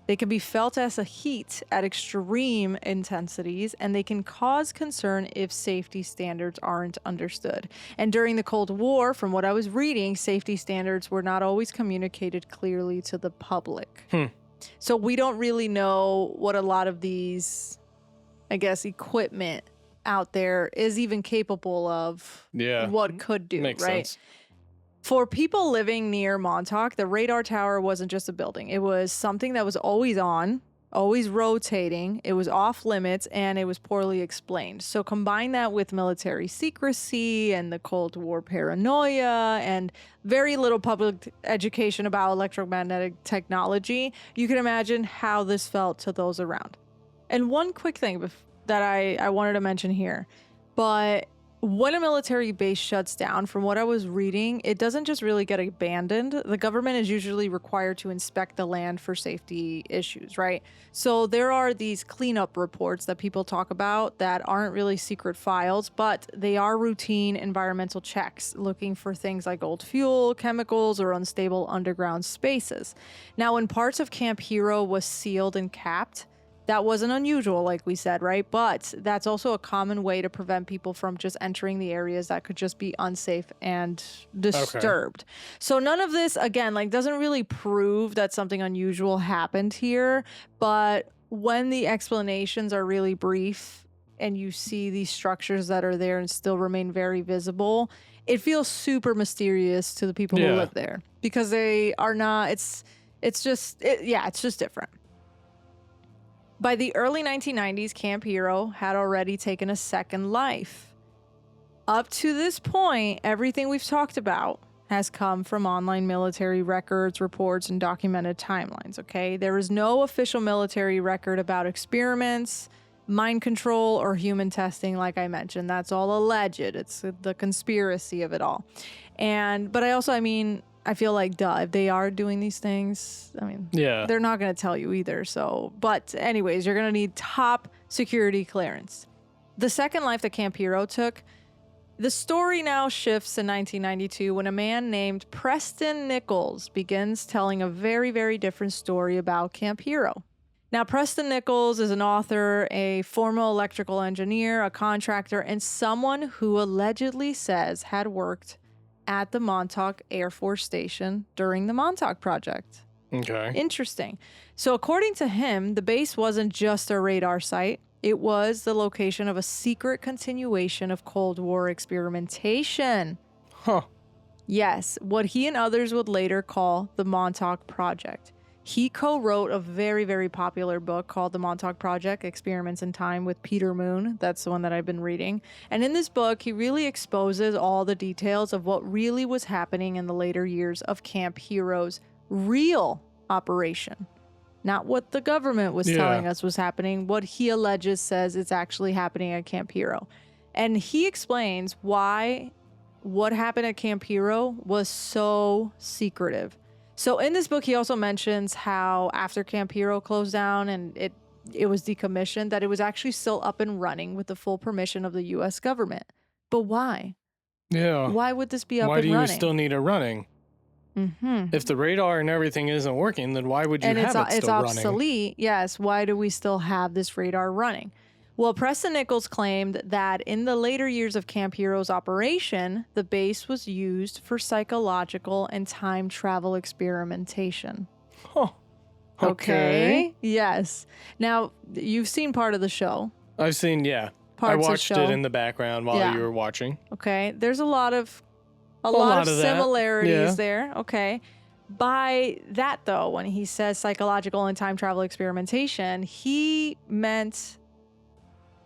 They can be felt as a heat at extreme intensities, and they can cause concern if safety standards aren't understood. And during the Cold War, from what I was reading, safety standards were not always communicated clearly to the public. So we don't really know what a lot of these, I guess, equipment out there is even capable of. Yeah. What could do, Makes right? sense. For people living near Montauk, the radar tower wasn't just a building. It was something that was always on, always rotating. It was off limits, and it was poorly explained. So combine that with military secrecy and the Cold War paranoia and very little public education about electromagnetic technology, you can imagine how this felt to those around. And one quick thing that I wanted to mention here, but when a military base shuts down, from what I was reading, it doesn't just really get abandoned. The government is usually required to inspect the land for safety issues, right? So there are these cleanup reports that people talk about that aren't really secret files, but they are routine environmental checks looking for things like old fuel, chemicals, or unstable underground spaces. Now, when parts of Camp Hero was sealed and capped, that wasn't unusual, like we said, right? But that's also a common way to prevent people from just entering the areas that could just be unsafe and disturbed. Okay. So none of this, again, like doesn't really prove that something unusual happened here. But when the explanations are really brief and you see these structures that are there and still remain very visible, it feels super mysterious to the people who live there because they are not, it's just different. By the early 1990s, Camp Hero had already taken a second life. Up to this point, everything we've talked about has come from online military records, reports, and documented timelines, okay? There is no official military record about experiments, mind control, or human testing, like I mentioned. That's all alleged. It's the conspiracy of it all. But I feel like, if they are doing these things, they're not going to tell you either. So, but anyways, you're going to need top security clearance. The second life that Camp Hero took, the story now shifts in 1992 when a man named Preston Nichols begins telling a very, very different story about Camp Hero. Now, Preston Nichols is an author, a former electrical engineer, a contractor, and someone who allegedly says had worked at the Montauk Air Force Station during the Montauk Project. Okay. Interesting. So according to him, the base wasn't just a radar site. It was the location of a secret continuation of Cold War experimentation. Huh. Yes, what he and others would later call the Montauk Project. He co-wrote a very, very popular book called The Montauk Project, Experiments in Time with Peter Moon. That's the one that I've been reading. And in this book, he really exposes all the details of what really was happening in the later years of Camp Hero's real operation. Not what the government was telling us was happening, what he alleges says is actually happening at Camp Hero. And he explains why what happened at Camp Hero was so secretive. So in this book, he also mentions how after Camp Hero closed down and it was decommissioned, that it was actually still up and running with the full permission of the U.S. government. But why? Yeah. Why would this be up and running? Why do you still need it running? Mm-hmm. If the radar and everything isn't working, then why would you have it still running? It's obsolete. Yes. Why do we still have this radar running? Well, Preston Nichols claimed that in the later years of Camp Hero's operation, the base was used for psychological and time travel experimentation. Huh. Okay. Yes. Now, you've seen part of the show. I've seen, I watched it in the background while you were watching. Okay. There's a lot of similarities there. Okay. By that, though, when he says psychological and time travel experimentation, he meant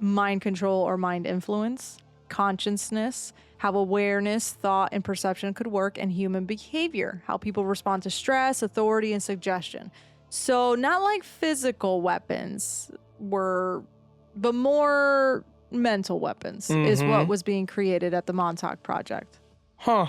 mind control or mind influence, consciousness, how awareness, thought, and perception could work, and human behavior, how people respond to stress, authority, and suggestion. So not like physical weapons but more mental weapons is what was being created at the Montauk Project. Huh.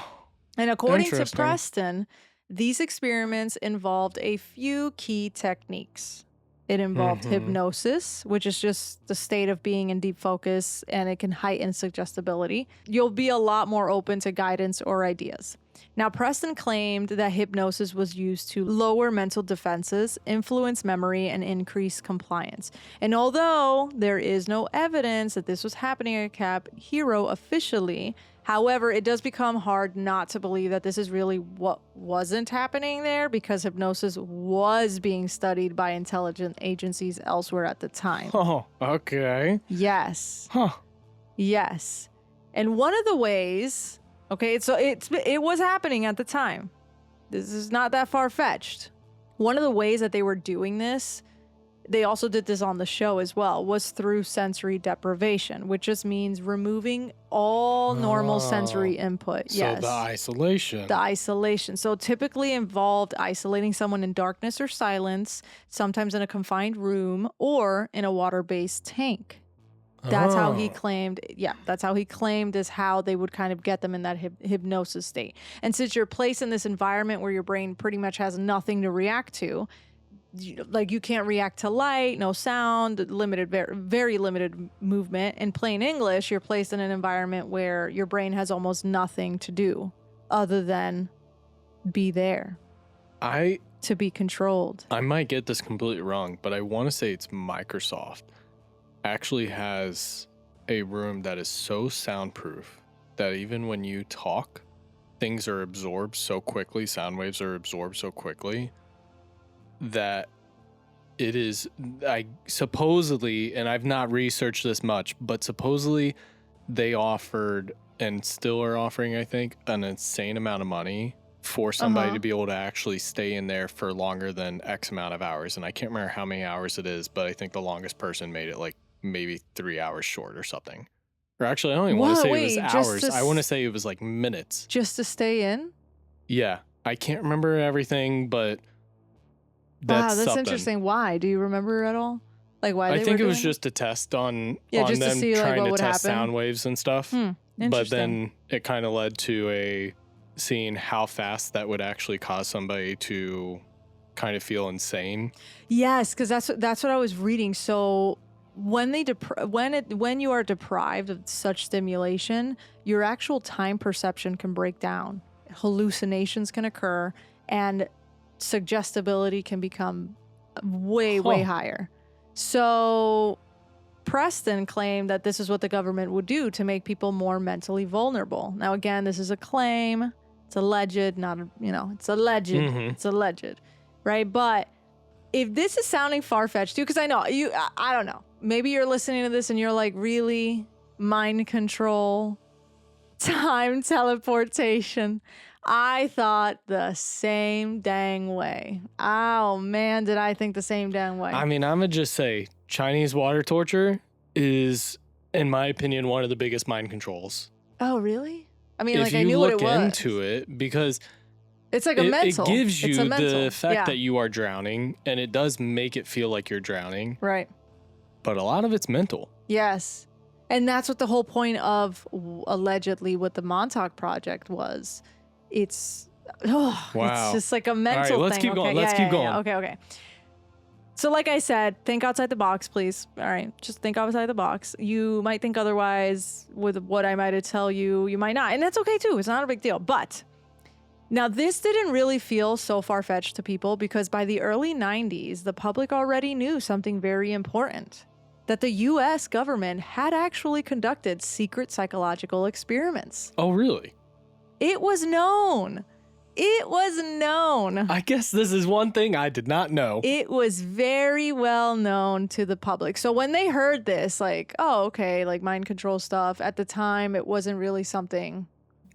And according to Preston, these experiments involved a few key techniques. It involved hypnosis, which is just the state of being in deep focus, and it can heighten suggestibility. You'll be a lot more open to guidance or ideas. Now, Preston claimed that hypnosis was used to lower mental defenses, influence memory, and increase compliance. And although there is no evidence that this was happening at Camp Hero officially, however, it does become hard not to believe that this is really what wasn't happening there, because hypnosis was being studied by intelligence agencies elsewhere at the time. Oh, okay. Yes. Huh. Yes. And one of the ways, okay, so it was happening at the time. This is not that far-fetched. One of the ways that they were doing this, they also did this on the show as well, was through sensory deprivation, which just means removing all normal sensory input. So the isolation. The isolation. So typically involved isolating someone in darkness or silence, sometimes in a confined room or in a water-based tank. That's how he Oh. claimed. Yeah, that's how he claimed is how they would kind of get them in that hypnosis state. And since you're placed in this environment where your brain pretty much has nothing to react to, like you can't react to light, no sound, limited, very limited movement. In plain English, you're placed in an environment where your brain has almost nothing to do other than be there. To be controlled. I might get this completely wrong, but I want to say it's Microsoft actually has a room that is so soundproof that even when you talk, things are absorbed so quickly, sound waves are absorbed so quickly that it is, supposedly, and I've not researched this much, but supposedly they offered and still are offering, I think, an insane amount of money for somebody to be able to actually stay in there for longer than X amount of hours. And I can't remember how many hours it is, but I think the longest person made it like maybe 3 hours short or something. Or actually, I don't even want to say it was hours. I want to say it was like minutes. Just to stay in? Yeah. I can't remember everything, but that's interesting. Why? Do you remember at all? Like why? I think it was just a test on them to see, trying like, to test sound waves and stuff. But then it kind of led to seeing how fast that would actually cause somebody to kind of feel insane. Yes, because that's what I was reading. So when you are deprived of such stimulation, your actual time perception can break down. Hallucinations can occur, and suggestibility can become way higher. So Preston claimed that this is what the government would do to make people more mentally vulnerable. Now, again, this is a claim. It's alleged, it's alleged. It's alleged, right? But if this is sounding far-fetched too, because I know I don't know. Maybe you're listening to this and you're like, really? Mind control? Time teleportation? I thought the same dang way. Oh, man, did I think the same dang way. I mean, I'm going to just say Chinese water torture is, in my opinion, one of the biggest mind controls. Oh, really? I mean, if I knew what it was. If you look into it, because it's like a mental. It gives you the effect that you are drowning, and it does make it feel like you're drowning. Right. But a lot of it's mental. Yes. And that's what the whole point of, allegedly, what the Montauk Project was. It's just like a mental thing. All right, let's keep going. Let's keep going. Okay. So like I said, think outside the box, please. All right, just think outside the box. You might think otherwise with what I might tell you. You might not. And that's okay too. It's not a big deal. But now this didn't really feel so far-fetched to people because by the early 90s, the public already knew something very important. That the U.S. government had actually conducted secret psychological experiments. Oh, really? It was known. It was known. I guess this is one thing I did not know. It was very well known to the public. So when they heard this, like, oh, okay, like mind control stuff, at the time, it wasn't really something.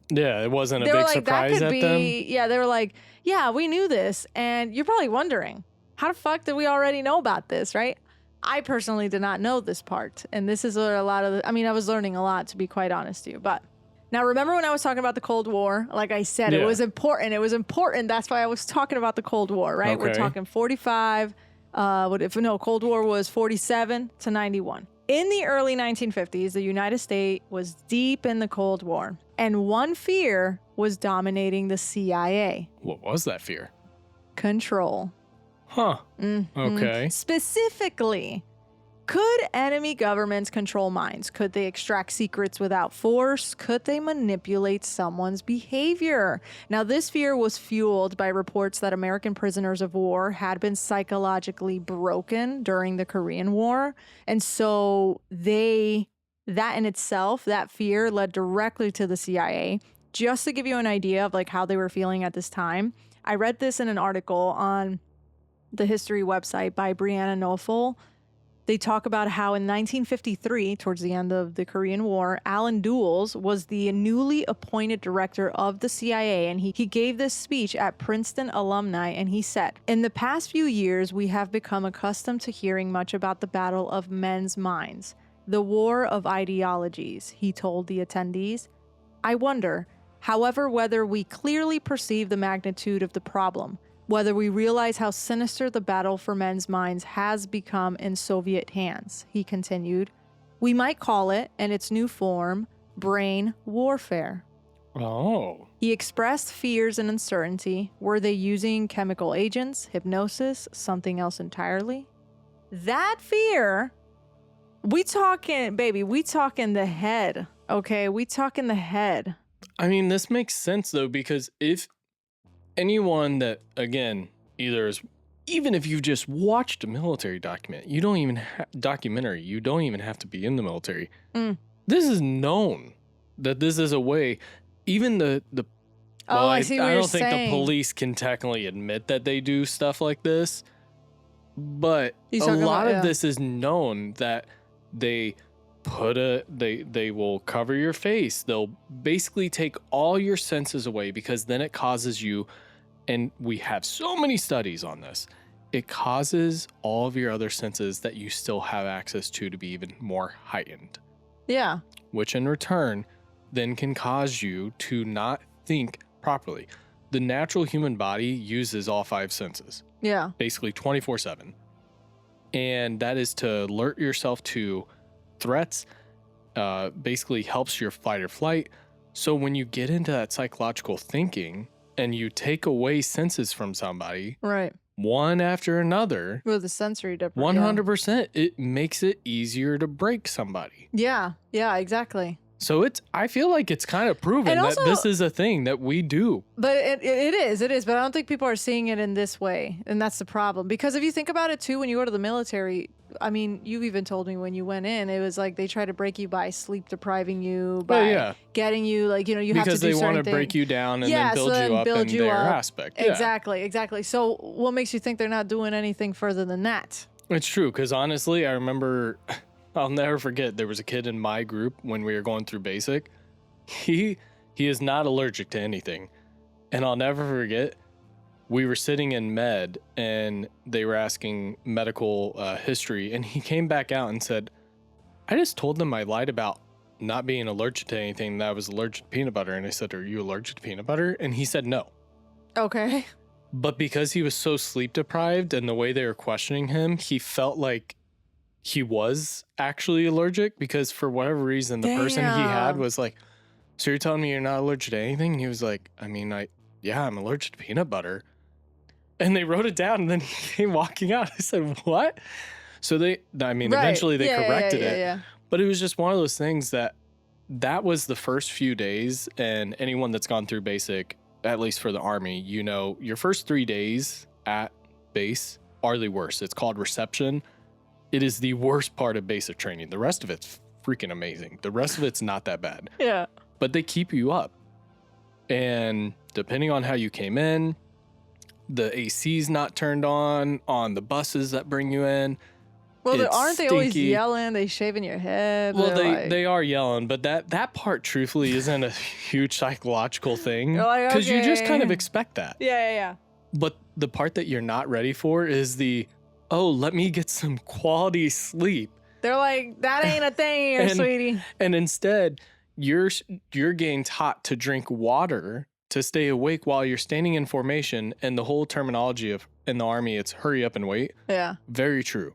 Yeah, it wasn't a big surprise at them. Yeah, they were like, yeah, we knew this. And you're probably wondering, how the fuck did we already know about this, right? I personally did not know this part. And this is a lot of, I was learning a lot, to be quite honest with you. But now, remember when I was talking about the Cold War? Like I said, it was important. It was important. That's why I was talking about the Cold War, right? Okay. We're talking 45. Cold War was 47 to 91. In the early 1950s, the United States was deep in the Cold War. And one fear was dominating the CIA. What was that fear? Control. Huh. Mm-hmm. Okay. Specifically, could enemy governments control minds? Could they extract secrets without force? Could they manipulate someone's behavior? Now, this fear was fueled by reports that American prisoners of war had been psychologically broken during the Korean War. And so that in itself, that fear led directly to the CIA. Just to give you an idea of like how they were feeling at this time, I read this in an article on the history website by Brianna Knopfel. They talk about how in 1953, towards the end of the Korean War, Alan Dulles was the newly appointed director of the CIA, and he gave this speech at Princeton alumni, and he said, "In the past few years, we have become accustomed to hearing much about the battle of men's minds, the war of ideologies," he told the attendees. "I wonder, however, whether we clearly perceive the magnitude of the problem, whether we realize how sinister the battle for men's minds has become in Soviet hands," he continued. We might call it, in its new form, brain warfare. Oh. He expressed fears and uncertainty. Were they using chemical agents, hypnosis, something else entirely? That fear, we talking the head, okay? We talking the head. I mean, this makes sense, though, because if anyone that, again, even if you've just watched a military documentary, you don't even have to be in the military. This is known that this is a way. Even I don't think the police can technically admit that they do stuff like this, but a lot of this is known that they will cover your face. They'll basically take all your senses away, because then it causes you, and we have so many studies on this, it causes all of your other senses that you still have access to be even more heightened. Yeah. Which in return then can cause you to not think properly. The natural human body uses all 5 senses. Yeah. Basically 24/7. And that is to alert yourself to threats, basically helps your fight or flight. So when you get into that psychological thinking and you take away senses from somebody, right, one after another, with the sensory difference, 100%, it makes it easier to break somebody. Yeah, exactly. So I feel like it's kind of proven that this is a thing that we do. But it is, but I don't think people are seeing it in this way. And that's the problem. Because if you think about it too, when you go to the military, I mean, you even told me when you went in, it was like they try to break you by sleep depriving you, by getting you, like, you have to do certain things. Because they want to break you down and then build you up in their aspect. Yeah. Exactly. So what makes you think they're not doing anything further than that? It's true, because honestly, I remember... I'll never forget, there was a kid in my group when we were going through basic. He is not allergic to anything. And I'll never forget, we were sitting in med and they were asking medical history, and he came back out and said, I just told them I lied about not being allergic to anything, that I was allergic to peanut butter. And I said, are you allergic to peanut butter? And he said no. Okay. But because he was so sleep deprived and the way they were questioning him, he felt like he was actually allergic, because for whatever reason, the person he had was like, so you're telling me you're not allergic to anything? And he was like, I mean, I'm allergic to peanut butter. And they wrote it down, and then he came walking out. I said, what? So eventually they corrected it. Yeah. But it was just one of those things that was the first few days. And anyone that's gone through basic, at least for the Army, your first 3 days at base are the worst. It's called reception. It is the worst part of basic training. The rest of it's freaking amazing. The rest of it's not that bad. Yeah. But they keep you up. And depending on how you came in, the AC's not turned on the buses that bring you in. Well, aren't they always yelling? They shaving your head? Well, they are yelling, but that part truthfully isn't a huge psychological thing. Because you just kind of expect that. Yeah. But the part that you're not ready for is let me get some quality sleep. They're like, that ain't a thing here, sweetie. And instead, you're getting taught to drink water to stay awake while you're standing in formation. And the whole terminology in the Army, it's hurry up and wait. Yeah. Very true.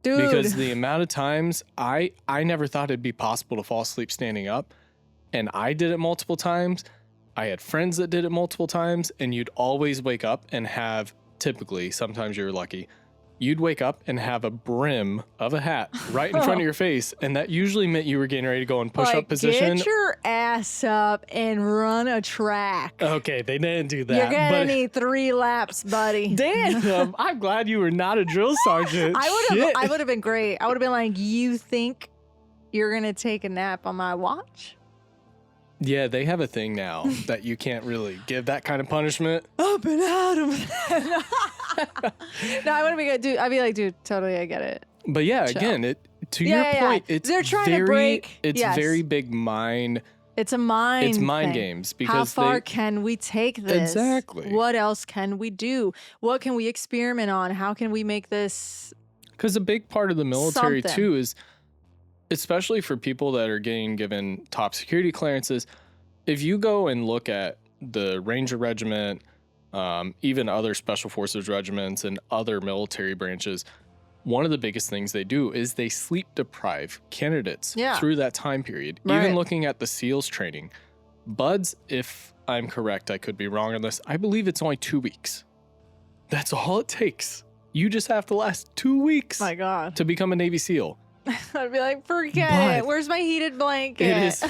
Dude. Because the amount of times I never thought it'd be possible to fall asleep standing up. And I did it multiple times. I had friends that did it multiple times. And you'd always wake up and have, typically, sometimes you're lucky, you'd wake up and have a brim of a hat right in front of your face. And that usually meant you were getting ready to go in push-up position. Get your ass up and run a track. Okay, they didn't do that. You're going to need 3 laps, buddy. Damn, I'm glad you were not a drill sergeant. I would have been great. I would have been like, you think you're going to take a nap on my watch? Yeah, they have a thing now that you can't really give that kind of punishment. Up and at him. No, I wouldn't be good, dude. I'd be like, dude, totally, I get it. But yeah, Chill. Again, to your point, it's they're trying to break. It's very big mind. It's a mind. It's mind thing. games because how far can we take this? Exactly. What else can we do? What can we experiment on? How can we make this? Because a big part of the military too is, especially for people that are getting given top security clearances, if you go and look at the Ranger Regiment, even other Special Forces regiments and other military branches, one of the biggest things they do is they sleep deprive candidates through that time period. Right. Even looking at the SEALs training, BUDS, if I'm correct, I could be wrong on this, I believe it's only 2 weeks. That's all it takes. You just have to last 2 weeks My God. to become a Navy SEAL. I'd be like, forget it. Where's my heated blanket? It is.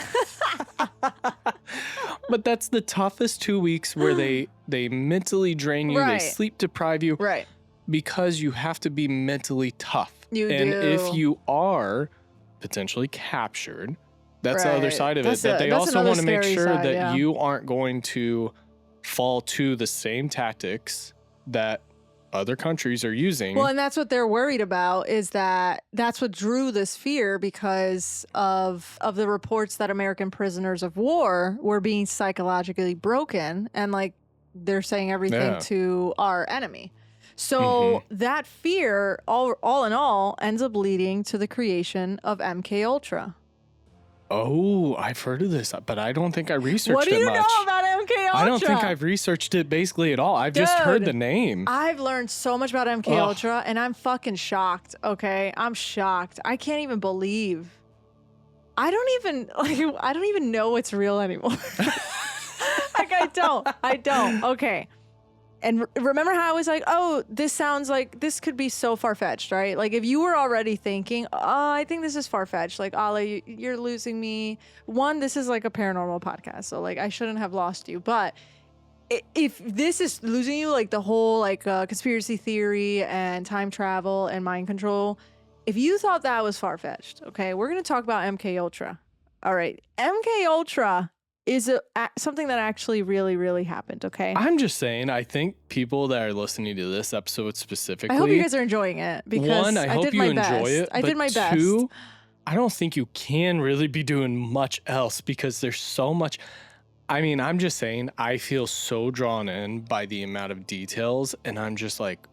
But that's the toughest 2 weeks where they mentally drain you, they sleep deprive you. Right. Because you have to be mentally tough. You and do. if you are potentially captured, that's the other side of it. That they that's also want to make scary sure side, that you aren't going to fall to the same tactics that other countries are using. Well, and that's what they're worried about, is that's what drew this fear, because of the reports that American prisoners of war were being psychologically broken, and like they're saying everything to our enemy. So that fear, all in all, ends up leading to the creation of MKUltra. Oh, I've heard of this, but I don't think I researched it much. What do you know about MKUltra? I don't think I've researched it basically at all. I've just heard the name. I've learned so much about MKUltra, and I'm fucking shocked, okay? I'm shocked. I can't even believe. I don't even know it's real anymore. Like, I don't. Okay. And remember how I was like, oh, this sounds like this could be so far-fetched, right? Like, if you were already thinking, oh, I think this is far-fetched, like, Ale, you're losing me. One, this is like a paranormal podcast, so like I shouldn't have lost you. But if this is losing you, like the whole like conspiracy theory and time travel and mind control, if you thought that was far-fetched, okay, we're going to talk about MKUltra. All right, MKUltra is something that actually really, really happened, okay? I'm just saying, I think people that are listening to this episode specifically... I hope you guys are enjoying it, because one, I hope you enjoy it. I did my best. Two, I don't think you can really be doing much else, because there's so much... I mean, I'm just saying, I feel so drawn in by the amount of details, and I'm just like,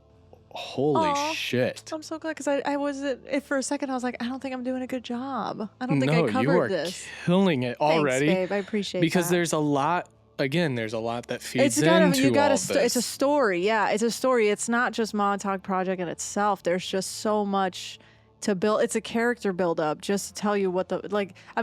holy shit. I'm so glad, because I was, for a second, I was like, I don't think I'm doing a good job. I don't think I covered this. You are killing it already. Thanks, babe. I appreciate because that. there's a lot, again, there's a lot that feeds into all this. It's a story. Yeah, it's a story. It's not just Montauk Project in itself. There's just so much to build. It's a character buildup just to tell you what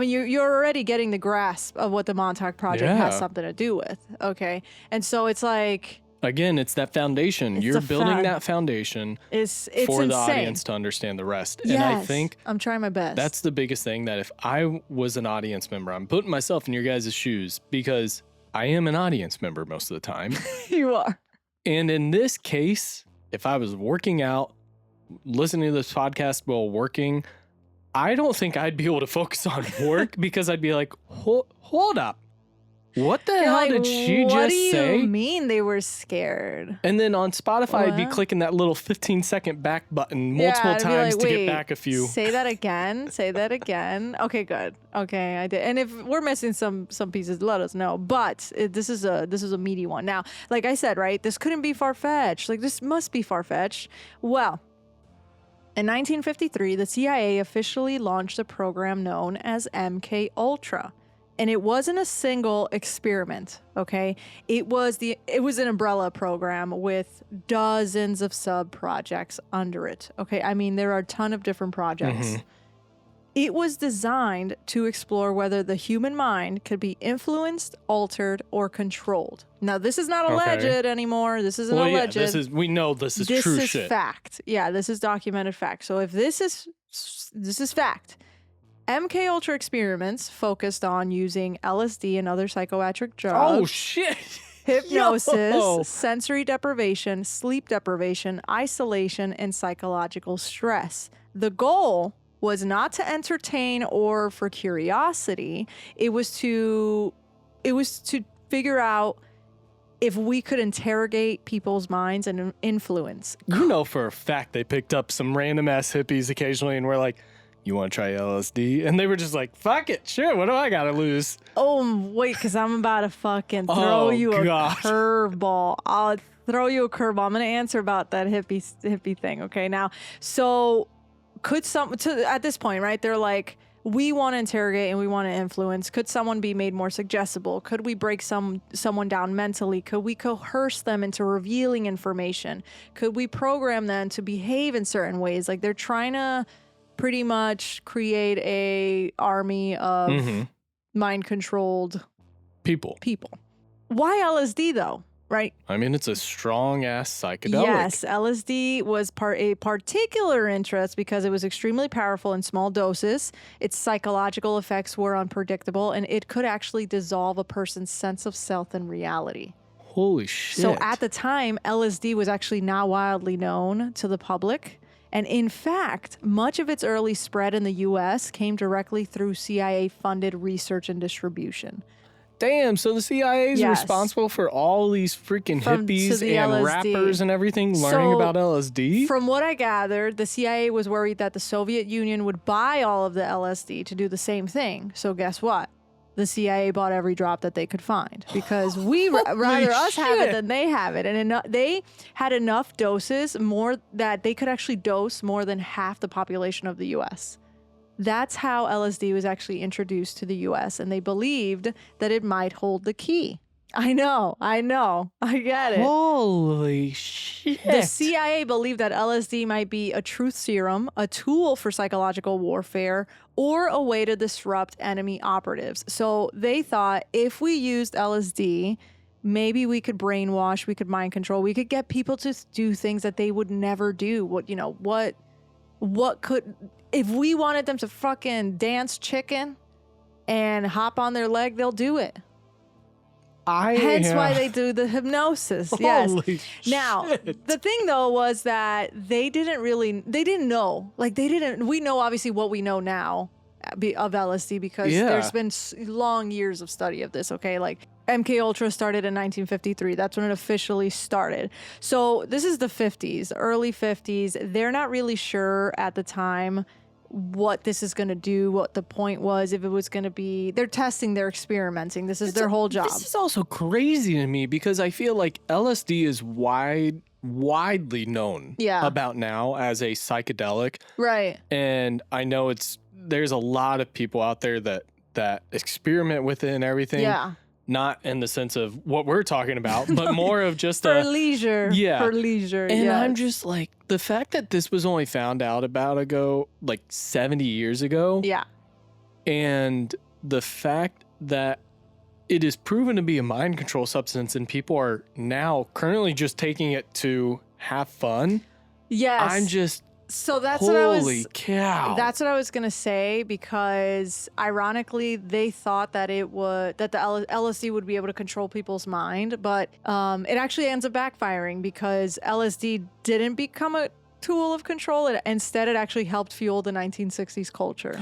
you're already getting the grasp of what the Montauk Project has something to do with. Okay. And so it's like, again, it's that foundation. You're building that foundation it's for insane. the audience to understand the rest. Yes, and I think I'm trying my best. That's the biggest thing, that if I was an audience member, I'm putting myself in your guys' shoes, because I am an audience member most of the time. You are. And in this case, if I was working out, listening to this podcast while working, I don't think I'd be able to focus on work, because I'd be like, hold up. What the hell did she just say? What do you mean they were scared? And then on Spotify, I'd be clicking that little 15-second back button multiple times to get back a few. Say that again. Say that again. Okay, good. Okay, I did. And if we're missing some pieces, let us know. But this is a meaty one. Now, like I said, right, this couldn't be far-fetched. Like, this must be far-fetched. Well, in 1953, the CIA officially launched a program known as MKUltra. And it wasn't a single experiment, okay? It was an umbrella program with dozens of sub-projects under it, okay? I mean, there are a ton of different projects. It was designed to explore whether the human mind could be influenced, altered, or controlled. Now, this is not alleged anymore. This isn't alleged. Yeah, we know this is true shit. This is fact. Yeah, this is documented fact. So if this is fact, MKUltra experiments focused on using LSD and other psychoactive drugs. Oh, shit. Hypnosis, sensory deprivation, sleep deprivation, isolation, and psychological stress. The goal was not to entertain or for curiosity. It was to figure out if we could interrogate people's minds and influence. You know for a fact they picked up some random ass hippies occasionally and were like, you want to try LSD? And they were just like, fuck it, sure, what do I got to lose? Oh, wait, because I'm about to fucking throw you a curveball. I'll throw you a curveball. I'm going to answer about that hippie thing, okay? Now, so at this point, right, they're like, we want to interrogate and we want to influence. Could someone be made more suggestible? Could we break someone down mentally? Could we coerce them into revealing information? Could we program them to behave in certain ways? Like they're trying to pretty much create a army of mind-controlled people. Why LSD though? Right? I mean, it's a strong-ass psychedelic. Yes, LSD was a particular interest because it was extremely powerful in small doses. Its psychological effects were unpredictable, and it could actually dissolve a person's sense of self and reality. Holy shit. So at the time, LSD was actually not widely known to the public. And in fact, much of its early spread in the U.S. came directly through CIA-funded research and distribution. Damn, so the CIA is responsible for all these freaking hippies and LSD. Rappers and everything learning about LSD? From what I gathered, the CIA was worried that the Soviet Union would buy all of the LSD to do the same thing. So guess what? The CIA bought every drop that they could find because rather us have it than they have it. And they had enough doses, more that they could actually dose more than half the population of the U.S. That's how LSD was actually introduced to the U.S., and they believed that it might hold the key. I know. I get it. Holy shit. The CIA believed that LSD might be a truth serum, a tool for psychological warfare, or a way to disrupt enemy operatives. So they thought if we used LSD, maybe we could brainwash, we could mind control, we could get people to do things that they would never do. What could... If we wanted them to fucking dance chicken and hop on their leg, they'll do it. Hence why they do the hypnosis. Holy Now, shit. the thing though was that they didn't know. Like we know obviously what we know now of LSD because there's been long years of study of this, okay? Like MKUltra started in 1953. That's when it officially started. So this is the 50s, early 50s. They're not really sure at the time what this is going to do, what the point was, if it was going to be... They're testing, they're experimenting. This is their whole job. This is also crazy to me because I feel like LSD is widely known about now as a psychedelic. Right. And I know there's a lot of people out there that experiment with it and everything. Yeah. Not in the sense of what we're talking about, but more of just for leisure. Yeah. For leisure. And I'm just like, the fact that this was only found out about 70 years ago. Yeah. And the fact that it is proven to be a mind control substance and people are now currently just taking it to have fun. Yes. I'm just... So that's holy cow. That's what I was gonna say because ironically they thought that the LSD would be able to control people's mind, but it actually ends up backfiring because LSD didn't become a tool of control. Instead, it actually helped fuel the 1960s culture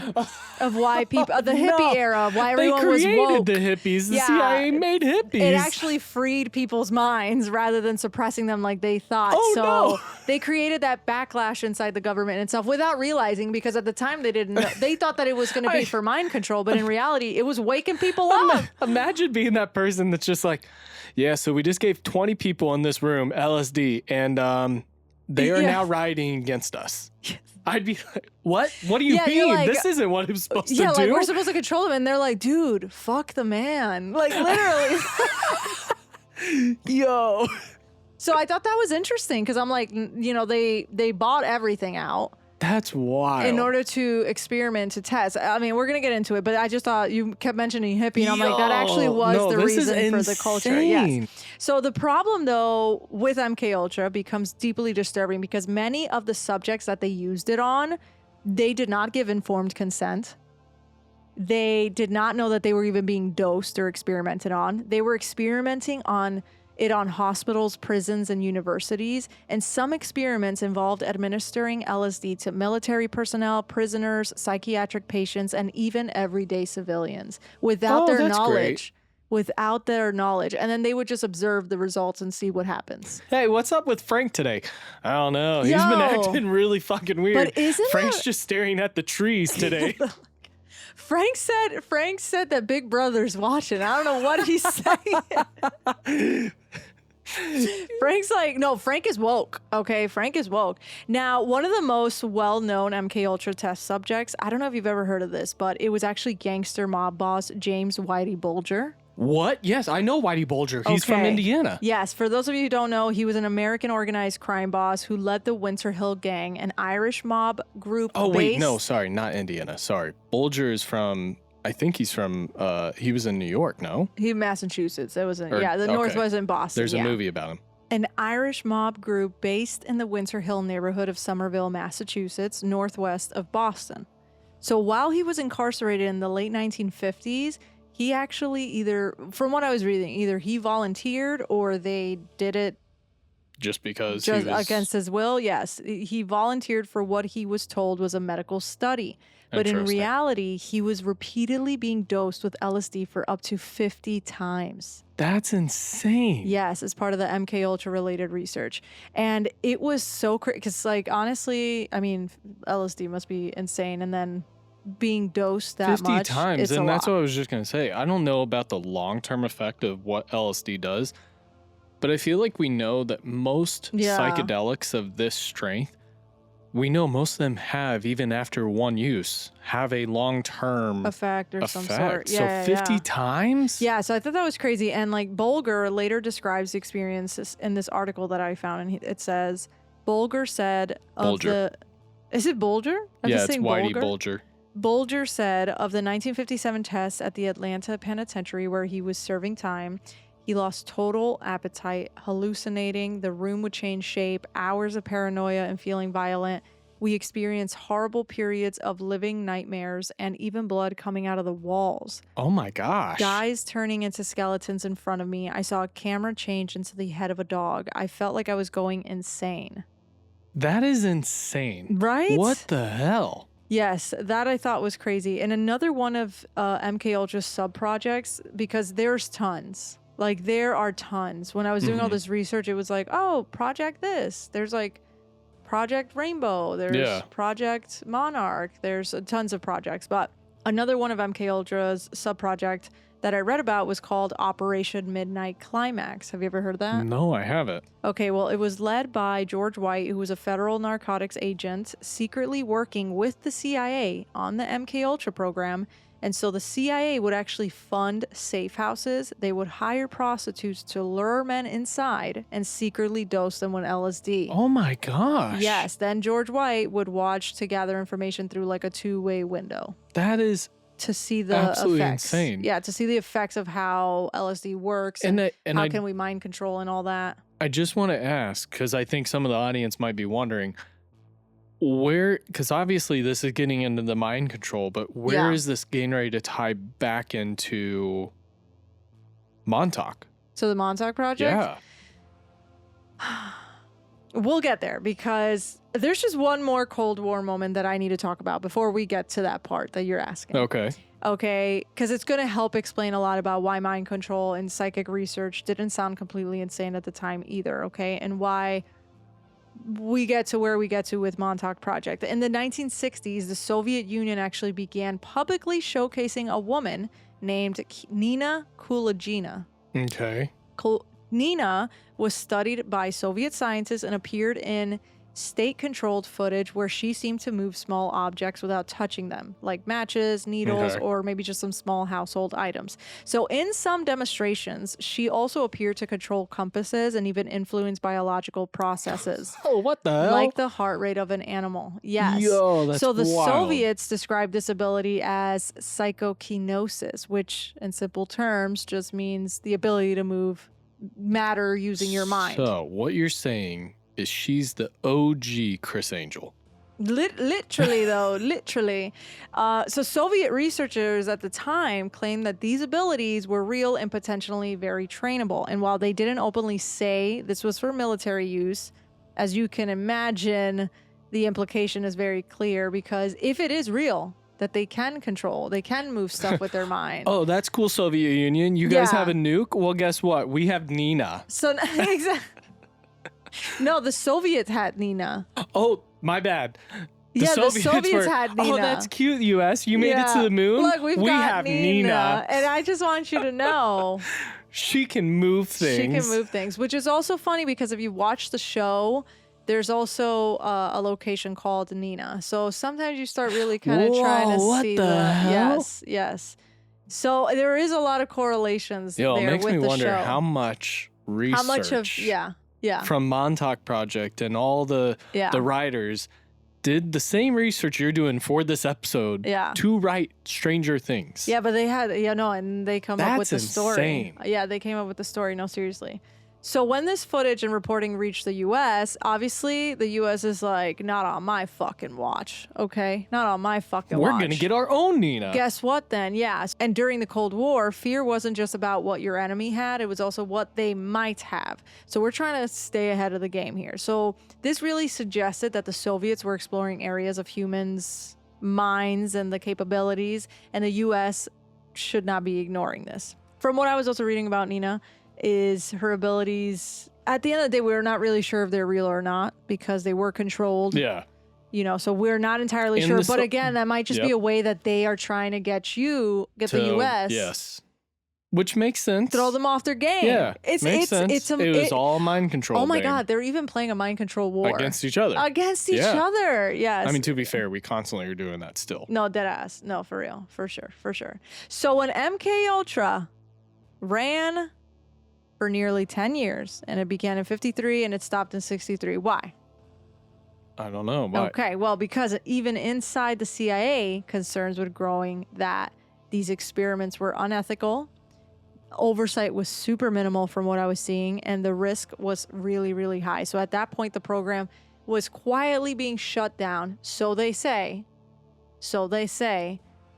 of why people, the hippie era, why everyone was woke. They created the hippies. The CIA made hippies. It actually freed people's minds rather than suppressing them like they thought. They created that backlash inside the government itself without realizing, because at the time they didn't know. They thought that it was going to be for mind control, but in reality, it was waking people up. Imagine being that person that's just like, yeah, so we just gave 20 people in this room LSD, and they are now rioting against us. I'd be like, what? What do you mean? Like, this isn't what I'm supposed to do. Yeah, like we're supposed to control them. And they're like, dude, fuck the man. Like literally. Yo. So I thought that was interesting because I'm like, they bought everything out. That's wild. In order to experiment, to test. I mean, we're going to get into it, but I just thought you kept mentioning hippie, and I'm like, that actually was the reason for the culture. Yes. So the problem, though, with MKUltra becomes deeply disturbing because many of the subjects that they used it on, they did not give informed consent. They did not know that they were even being dosed or experimented on. They were experimenting on it on hospitals, prisons, and universities, and some experiments involved administering LSD to military personnel, prisoners, psychiatric patients, and even everyday civilians without their knowledge. Without their knowledge. And then they would just observe the results and see what happens. Hey, what's up with Frank today? I don't know. He's been acting really fucking weird. But Frank's just staring at the trees today. Frank said that Big Brother's watching. I don't know what he's saying. Frank's like, no, Frank is woke. Okay, Frank is woke. Now, one of the most well-known MKUltra test subjects, I don't know if you've ever heard of this, but it was actually gangster mob boss James Whitey Bulger. What? Yes, I know Whitey Bulger. He's from Indiana. Yes, for those of you who don't know, he was an American organized crime boss who led the Winter Hill Gang, an Irish mob group. Oh, wait, no, sorry, not Indiana. Sorry. Bulger is from, I think he's from, he was in New York, no? He Massachusetts. It wasn't, the North was in Boston. There's a movie about him. An Irish mob group based in the Winter Hill neighborhood of Somerville, Massachusetts, northwest of Boston. So while he was incarcerated in the late 1950s, he actually either, from what I was reading, either he volunteered or they did it just because he was against his will. Yes, he volunteered for what he was told was a medical study. But in reality, he was repeatedly being dosed with LSD for up to 50 times. That's insane. Yes, as part of the MKUltra related research. And it was so crazy because, like, honestly, I mean, LSD must be insane. And then being dosed that 50 much, times, it's and a that's lot. what I was just going to say. I don't know about the long-term effect of what LSD does, but I feel like we know that most psychedelics of this strength, we know most of them have, even after one use, have a long-term effect or some sort. So 50 times? Yeah, so I thought that was crazy. And like Bulger later describes the experience in this article that I found, and it says, Bulger said of the... Is it Bulger? Yeah, it's Whitey Bulger. Bulger said of the 1957 tests at the Atlanta Penitentiary where he was serving time, he lost total appetite, hallucinating, the room would change shape, hours of paranoia and feeling violent. We experienced horrible periods of living nightmares and even blood coming out of the walls. Oh my gosh. Guys turning into skeletons in front of me. I saw a camera change into the head of a dog. I felt like I was going insane. That is insane. Right? What the hell? Yes, that I thought was crazy. And another one of MKUltra's sub-projects, because there's tons. Like, there are tons. When I was doing all this research, it was like, oh, project this. There's like Project Rainbow. There's Project Monarch. There's tons of projects. But another one of MKUltra's sub-project that I read about was called Operation Midnight Climax. Have you ever heard of that? No, I haven't. Okay, well, it was led by George White, who was a federal narcotics agent, secretly working with the CIA on the MKUltra program. And so the CIA would actually fund safe houses. They would hire prostitutes to lure men inside and secretly dose them with LSD. Oh my gosh. Yes, then George White would watch to gather information through like a two-way window. That is to see the absolutely effects. insane. Yeah, to see the effects of how LSD works and how can we mind control and all that. I just want to ask, because I think some of the audience might be wondering, because obviously this is getting into the mind control, but where is this getting ready to tie back into Montauk? So the Montauk Project? Yeah. We'll get there because there's just one more Cold War moment that I need to talk about before we get to that part that you're asking. Okay, because it's going to help explain a lot about why mind control and psychic research didn't sound completely insane at the time either, okay? And why we get to where we get to with Montauk Project. In the 1960s, the Soviet Union actually began publicly showcasing a woman named Nina Kulagina. Okay. Nina was studied by Soviet scientists and appeared in state-controlled footage where she seemed to move small objects without touching them, like matches, needles, or maybe just some small household items. So in some demonstrations, she also appeared to control compasses and even influence biological processes. Oh, what the hell? Like the heart rate of an animal. Yes. Yo, that's so the wild. Soviets described this ability as psychokinosis, which in simple terms just means the ability to move matter using your mind. So what you're saying is she's the OG Chris Angel. Literally, though, literally. So Soviet researchers at the time claimed that these abilities were real and potentially very trainable. And while they didn't openly say this was for military use, as you can imagine, the implication is very clear because if it is real, that they can control, they can move stuff with their mind. Oh, that's cool, Soviet Union. You guys have a nuke? Well, guess what? We have Nina. So, exactly. No, the Soviets had Nina. Oh, my bad. The Soviets had Nina. Oh, that's cute, U.S. You made it to the moon? Look, we have Nina. And I just want you to know. She can move things. She can move things, which is also funny because if you watch the show, there's also a location called Nina. So sometimes you start really kind of trying to see the hell? Yes. So there is a lot of correlations Yo, there it makes with me the wonder show. how much research How much of from Montauk Project and all the writers did the same research you're doing for this episode to write Stranger Things. Yeah, but they had, and they come up with the story. Insane. Yeah, they came up with the story. No, seriously. So when this footage and reporting reached the U.S., obviously the U.S. is like, not on my fucking watch, okay? Not on my fucking watch. We're going to get our own Nina. Guess what then? Yeah. And during the Cold War, fear wasn't just about what your enemy had. It was also what they might have. So we're trying to stay ahead of the game here. So this really suggested that the Soviets were exploring areas of humans' minds and the capabilities, and the U.S. should not be ignoring this. From what I was also reading about Nina, is her abilities. At the end of the day, we're not really sure if they're real or not because they were controlled. Yeah. So we're not entirely sure. But again, that might just be a way that they are trying to get the U.S. Yes. Which makes sense. Throw them off their game. Yeah. Makes sense. It was all mind control. Oh my God. They're even playing a mind control war. Against each other. Yes. I mean, to be fair, we constantly are doing that still. No, dead ass. No, for real. For sure. So when MKUltra ran for nearly 10 years, and it began in 53 and it stopped in 63. Why? I don't know. Why? Okay, well, because even inside the CIA, concerns were growing that these experiments were unethical, oversight was super minimal from what I was seeing, and the risk was really, really high. So at that point, the program was quietly being shut down, so they say,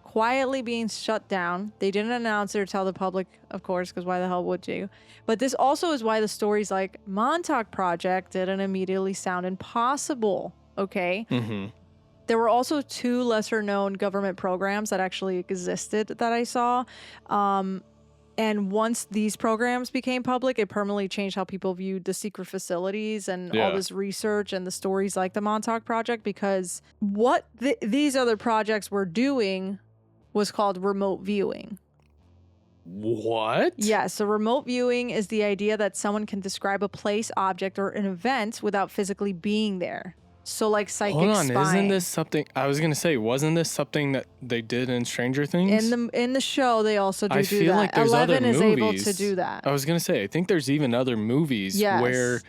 quietly being shut down. They didn't announce it or tell the public, of course, because why the hell would you? But this also is why the stories like Montauk Project didn't immediately sound impossible, okay? Mm-hmm. There were also 2 lesser-known government programs that actually existed that I saw. And once these programs became public, it permanently changed how people viewed the secret facilities and all this research and the stories like the Montauk Project, because what these other projects were doing was called remote viewing. What? Yeah, so remote viewing is the idea that someone can describe a place, object, or an event without physically being there. So like psychic spying. Isn't this something, I was going to say, wasn't this something that they did in Stranger Things? In the show, they also do that. I feel like there's 11 other is movies. able to do that. I was going to say, I think there's even other movies where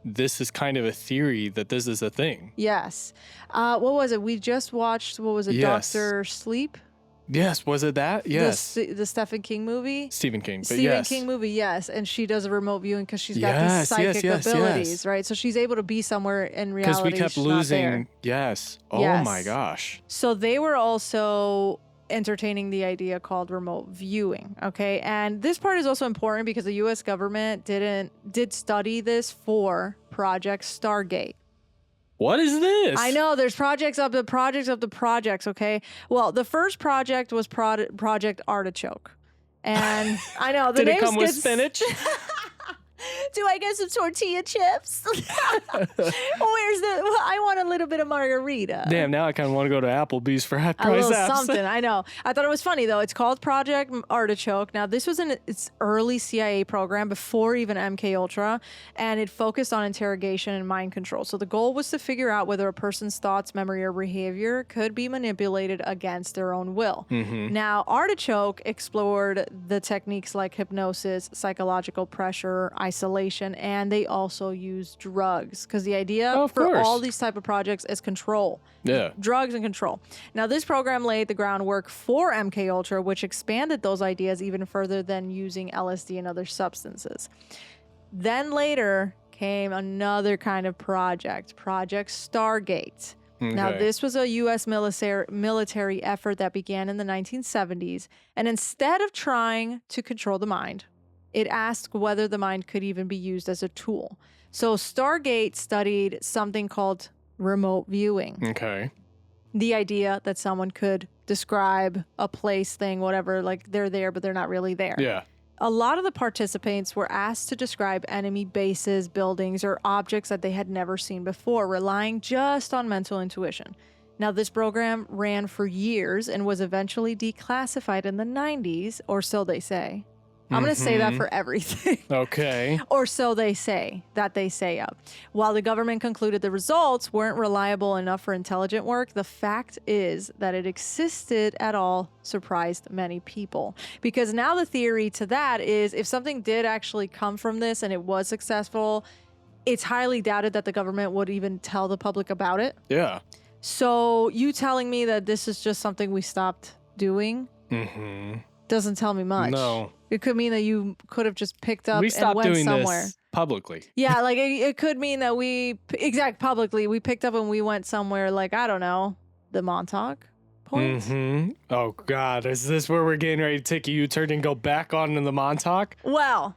this is kind of a theory that this is a thing. Yes. What was it? We just watched, Dr. Sleep? Yes, was it that? Yes. The Stephen King movie? Stephen King, but Stephen King movie, yes. And she does a remote viewing because she's got these psychic abilities, right? So she's able to be somewhere in reality. Because we kept losing. Yes. Oh my gosh. So they were also entertaining the idea called remote viewing, okay? And this part is also important because the U.S. government did study this for Project Stargate. What is this? I know there's projects of the projects, okay? Well, the first project was Project Artichoke. And I know the Did it come with spinach? Do I get some tortilla chips? I want a little bit of margarita. Damn, now I kind of want to go to Applebee's for half price a little apps. something, I know. I thought it was funny, though. It's called Project Artichoke. Now, this was in its early CIA program before even MKUltra, and it focused on interrogation and mind control. So the goal was to figure out whether a person's thoughts, memory, or behavior could be manipulated against their own will. Mm-hmm. Now, Artichoke explored the techniques like hypnosis, psychological pressure, isolation, and they also use drugs, because the idea for all these type of projects is control. Yeah. Drugs and control. Now, this program laid the groundwork for MKUltra, which expanded those ideas even further than using LSD and other substances. Then later came another kind of project, Project Stargate. Okay. Now, this was a U.S. military effort that began in the 1970s, and instead of trying to control the mind, it asked whether the mind could even be used as a tool. So Stargate studied something called remote viewing. Okay. The idea that someone could describe a place, thing, whatever, like they're there, but they're not really there. Yeah. A lot of the participants were asked to describe enemy bases, buildings, or objects that they had never seen before, relying just on mental intuition. Now, this program ran for years and was eventually declassified in the 90s, or so they say. I'm going to say that for everything. Okay. Or so they say, While the government concluded the results weren't reliable enough for intelligent work, the fact is that it existed at all surprised many people. Because now the theory to that is if something did actually come from this and it was successful, it's highly doubted that the government would even tell the public about it. Yeah. So you telling me that this is just something we stopped doing doesn't tell me much. No. It could mean that you could have just picked up We and stopped went doing somewhere. this publicly. Yeah, like it could mean that publicly, we picked up and we went somewhere like, I don't know, the Montauk Point. Oh, God. Is this where we're getting ready to take a U-turn and go back on in the Montauk? Well,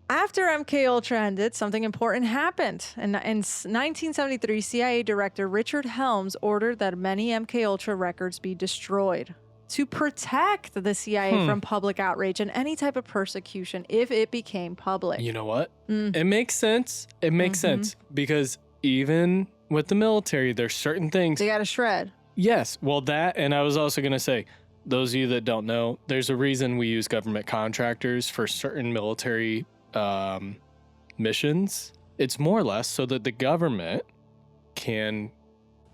after MKUltra ended, something important happened. In 1973, CIA Director Richard Helms ordered that many MKUltra records be destroyed to protect the CIA from public outrage and any type of persecution if it became public. You know what? It makes sense. It makes sense because even with the military, there's certain things. They got to shred. Yes. Well, that, and I was also going to say, those of you that don't know, there's a reason we use government contractors for certain military missions. It's more or less so that the government can,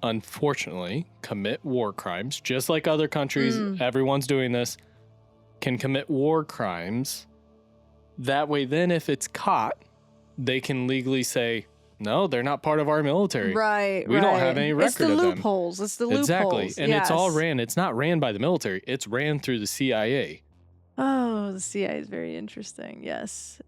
unfortunately, commit war crimes, just like other countries. Everyone's doing this, can commit war crimes. That way, then, if it's caught, they can legally say, no, they're not part of our military. Right. We don't have any record of them. It's the loopholes. It's the loopholes. Exactly. And yes. it's not ran by the military. It's ran through the CIA. Oh, the CIA is very interesting. Yes.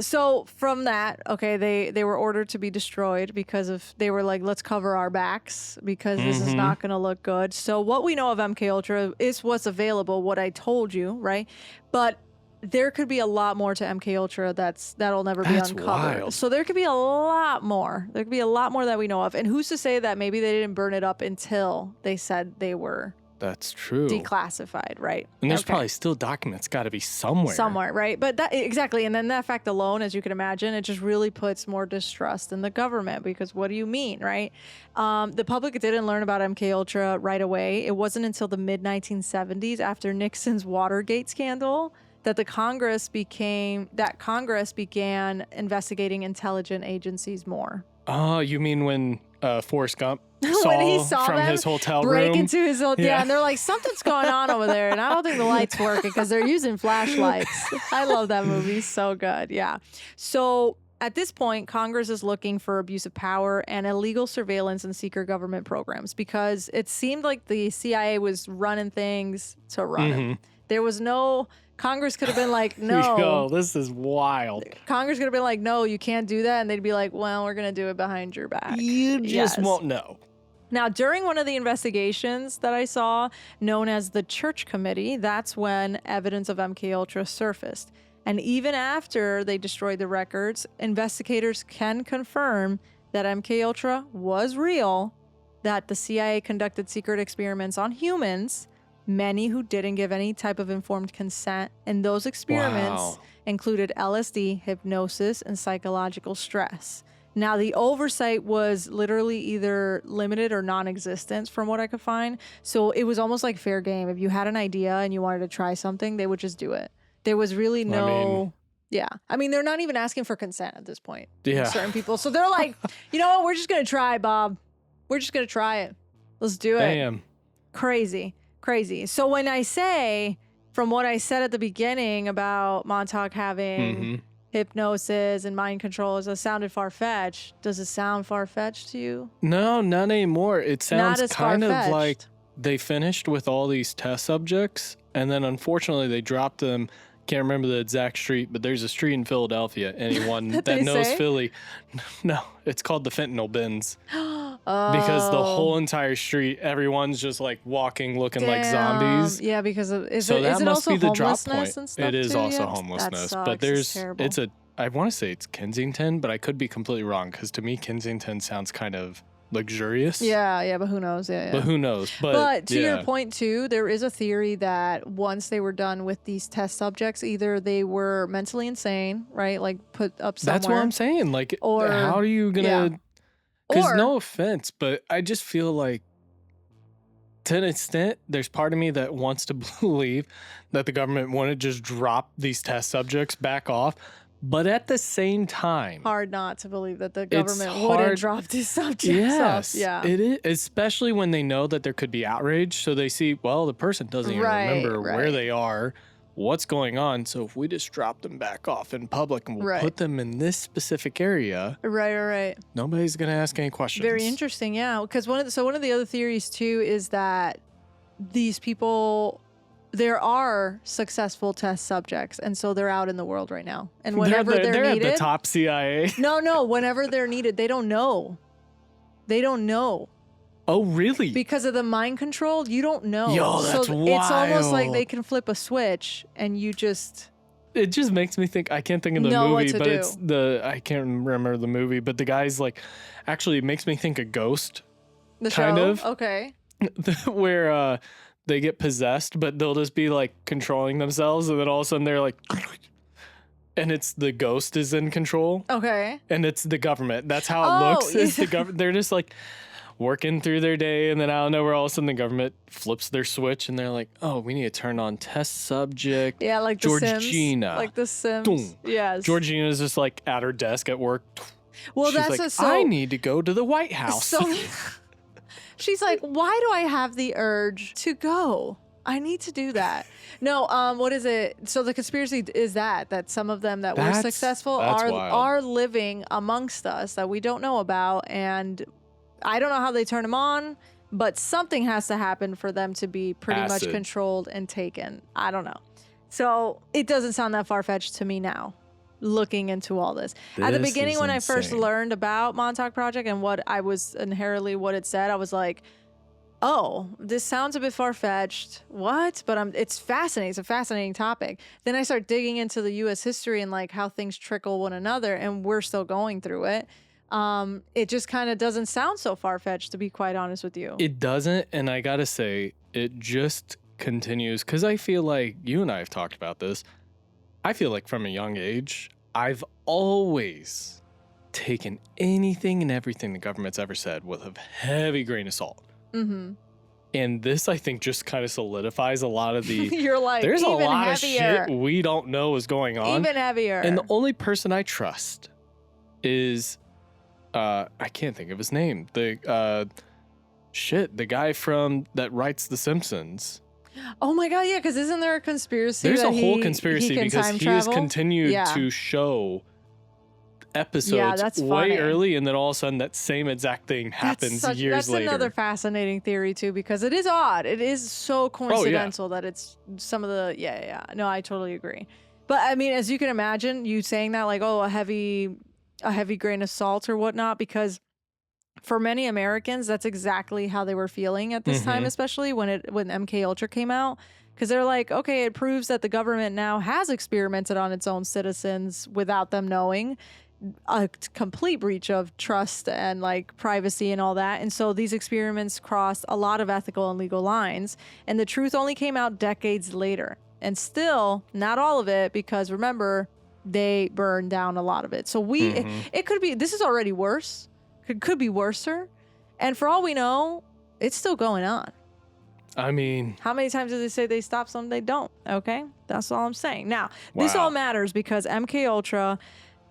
So from that, okay, they were ordered to be destroyed because they were like, let's cover our backs because this is not going to look good. So what we know of MKUltra is what's available, what I told you, right? But there could be a lot more to MKUltra that'll never be uncovered. Wild. So there could be a lot more. There could be a lot more that we know of. And who's to say that maybe they didn't burn it up until they said they were That's true. declassified, right? And there's probably still documents got to be somewhere. Somewhere, right? But that exactly. And then that fact alone, as you can imagine, it just really puts more distrust in the government because what do you mean, right? The public didn't learn about MKUltra right away. It wasn't until the mid 1970s after Nixon's Watergate scandal that Congress began investigating intelligence agencies more. Oh, you mean when Forrest Gump when he saw from them his hotel break room? into his hotel, yeah, and they're like, something's going on over there, and I don't think the light's working because they're using flashlights. I love that movie, so good, yeah. So at this point, Congress is looking for abuse of power and illegal surveillance and secret government programs because it seemed like the CIA was running things to run them. There was no. Congress could have been like, no. Yo, this is wild. Congress could have been like, no, you can't do that. And they'd be like, well, we're going to do it behind your back. You just won't know. Now, during one of the investigations that I saw, known as the Church Committee, that's when evidence of MKUltra surfaced. And even after they destroyed the records, investigators can confirm that MKUltra was real, that the CIA conducted secret experiments on humans, many who didn't give any type of informed consent, and those experiments included LSD, hypnosis, and psychological stress. Now, the oversight was literally either limited or non-existent from what I could find, so it was almost like fair game. If you had an idea and you wanted to try something, they would just do it. There was really no... I mean, they're not even asking for consent at this point. Yeah. Certain people. So they're like, you know what? We're just going to try, Bob. We're just going to try it. Let's do it. Damn. Crazy. So when I say, from what I said at the beginning about Montauk having hypnosis and mind control, it sounded far-fetched. Does it sound far-fetched to you? No, not anymore. It sounds kind of far-fetched. like they finished with all these test subjects, and then unfortunately they dropped them. Can't remember the exact street, but there's a street in Philadelphia. Anyone that knows Philly, no, it's called the fentanyl bins. Because the whole entire street, everyone's just like walking, looking like zombies. Yeah, because is that it must also be the drop homelessness point. and stuff It is too? also Yeah? homelessness, That but sucks. It's I want to say it's Kensington, but I could be completely wrong because to me Kensington sounds kind of luxurious. Yeah, but who knows? Yeah. But who knows? But to your point too, there is a theory that once they were done with these test subjects, either they were mentally insane, right? Like put up somewhere. That's what I'm saying. Like, or, how are you gonna? Because no offense, but I just feel like to an extent, there's part of me that wants to believe that the government wouldn't just drop these test subjects back off. But at the same time, hard not to believe that the government wouldn't drop these subjects off. Yeah, it is, especially when they know that there could be outrage. So they see, well, the person doesn't even remember where they are, what's going on. So if we just drop them back off in public and we'll put them in this specific area, right, nobody's gonna ask any questions. Very interesting, yeah. Because one of the other theories too is that these people, there are successful test subjects, and so they're out in the world right now. And whenever they're needed, at the top CIA. No, whenever they're needed, they don't know. They don't know. Oh, really? Because of the mind control, you don't know. Yo, that's wild. It's almost like they can flip a switch, and you just. It just makes me think. I can't think of the movie, but it's I can't remember the movie, but the guy's like, actually, it makes me think of Ghost. The kind show? of. Okay. Where they get possessed, but they'll just be like controlling themselves, and then all of a sudden they're like, and it's the ghost is in control. Okay. And it's the government. That's how it looks. It's the government. They're just like working through their day, and then out of nowhere, all of a sudden the government flips their switch, and they're like, "Oh, we need to turn on test subject." Yeah, like Georgina. The Sims. Like the Sims. Boom. Yes. Georgina's just like at her desk at work. Well, she's like, I need to go to the White House. So she's like, why do I have the urge to go? I need to do that. No, what is it? So the conspiracy is that some of them that were successful are living amongst us that we don't know about, and I don't know how they turn them on, but something has to happen for them to be pretty much controlled and taken. I don't know. So it doesn't sound that far-fetched to me now, looking into all this. At the beginning, when I first learned about Montauk Project and what it said, I was like, oh, this sounds a bit far-fetched. What? But it's fascinating. It's a fascinating topic. Then I start digging into the U.S. history and like how things trickle one another, and we're still going through it. It just kind of doesn't sound so far-fetched, to be quite honest with you. It doesn't, and I gotta say, it just continues, because I feel like you and I have talked about this. I feel like from a young age, I've always taken anything and everything the government's ever said with a heavy grain of salt. Mm-hmm. And this, I think, just kind of solidifies a lot of the... You're like, there's even a lot heavier. of shit we don't know is going on. Even heavier. And the only person I trust is... I can't think of his name. The guy that writes The Simpsons. Oh my God, yeah, because isn't there a conspiracy? There's a whole conspiracy because he has continued to show episodes way early, and then all of a sudden that same exact thing happens years later. That's another fascinating theory too, because it is odd. It is so coincidental that it's some of the No, I totally agree. But I mean, as you can imagine, you saying that like, oh, a heavy grain of salt or whatnot, because for many Americans, that's exactly how they were feeling at this time, especially when MKUltra came out, because they're like, okay, it proves that the government now has experimented on its own citizens without them knowing, a complete breach of trust and like privacy and all that. And so these experiments crossed a lot of ethical and legal lines, and the truth only came out decades later. And still, not all of it, because remember, they burned down a lot of it. So it could be, this is already worse. Could be worser. And for all we know, it's still going on. I mean, how many times do they say they stop some? They don't. Okay. That's all I'm saying. Now, this all matters because MKUltra,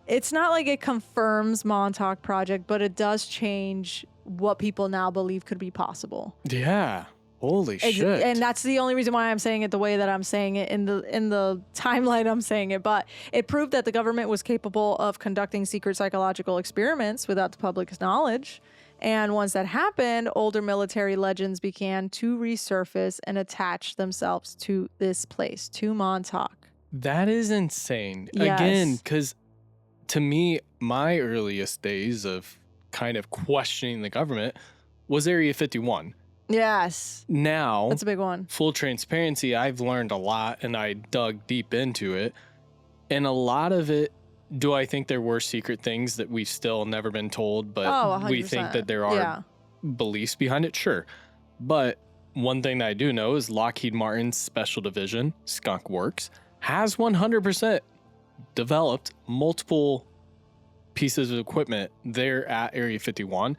it's not like it confirms Montauk Project, but it does change what people now believe could be possible. Yeah. Holy shit. And that's the only reason why I'm saying it the way that I'm saying it in the timeline I'm saying it. But it proved that the government was capable of conducting secret psychological experiments without the public's knowledge. And once that happened, older military legends began to resurface and attach themselves to this place, to Montauk. That is insane. Yes. Again, because to me, my earliest days of kind of questioning the government was Area 51. Yes. Now, that's a big one. Full transparency, I've learned a lot and I dug deep into it. And a lot of it, do I think there were secret things that we've still never been told, but we think that there are beliefs behind it? Sure. But one thing that I do know is Lockheed Martin's Special Division, Skunk Works, has 100% developed multiple pieces of equipment there at Area 51.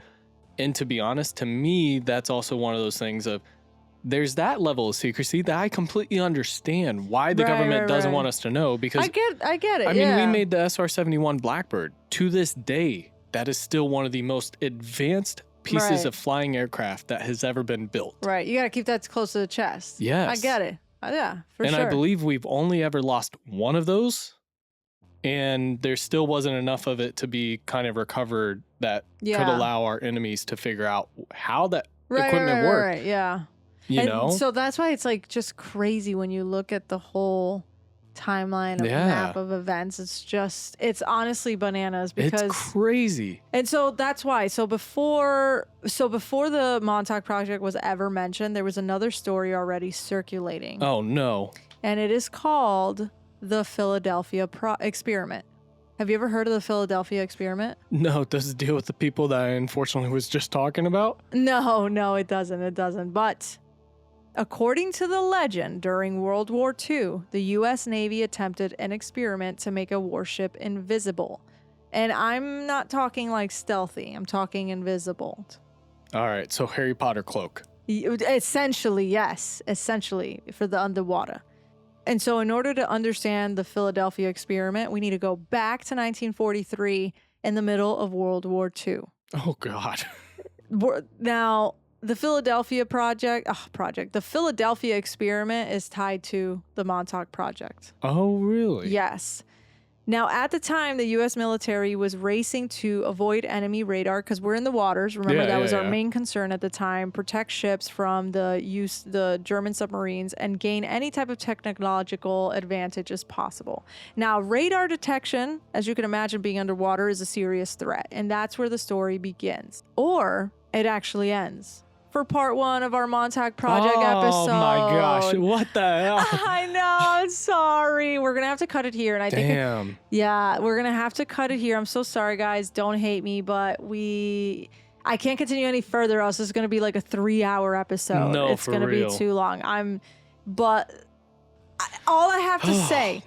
And to be honest, to me, that's also one of those things of there's that level of secrecy that I completely understand why the government doesn't want us to know, because I get it. I mean, we made the SR-71 Blackbird. To this day, that is still one of the most advanced pieces of flying aircraft that has ever been built. Right. You got to keep that close to the chest. Yes. I get it. Yeah, for sure. And I believe we've only ever lost one of those, and there still wasn't enough of it to be kind of recovered that could allow our enemies to figure out how that equipment worked. Right, yeah. You know? So that's why it's like just crazy when you look at the whole timeline of map of events. It's honestly bananas, because it's crazy. And so that's why. So before the Montauk Project was ever mentioned, there was another story already circulating. Oh no. And it is called the Philadelphia Experiment. Have you ever heard of the Philadelphia Experiment? No, does it deal with the people that I unfortunately was just talking about? No, it doesn't. It doesn't. But according to the legend, during World War II, the U.S. Navy attempted an experiment to make a warship invisible. And I'm not talking like stealthy. I'm talking invisible. All right, so Harry Potter cloak. Essentially, yes. Essentially, for the underwater. And so in order to understand the Philadelphia Experiment, we need to go back to 1943 in the middle of World War II. Oh, God. Now, the Philadelphia the Philadelphia Experiment is tied to the Montauk Project. Oh, really? Yes. Now, at the time, the U.S. military was racing to avoid enemy radar because we're in the waters. Remember, that was our main concern at the time. Protect ships from the German submarines and gain any type of technological advantage as possible. Now, radar detection, as you can imagine, being underwater is a serious threat. And that's where the story begins. Or it actually ends. For part 1 of our Montauk Project episode. Oh my gosh, what the hell? I know, I'm sorry. We're going to have to cut it here. And I think, we're going to have to cut it here. I'm so sorry, guys. Don't hate me, but I can't continue any further, else it's going to be like a 3-hour episode. No, it's going to be too long. All I have to say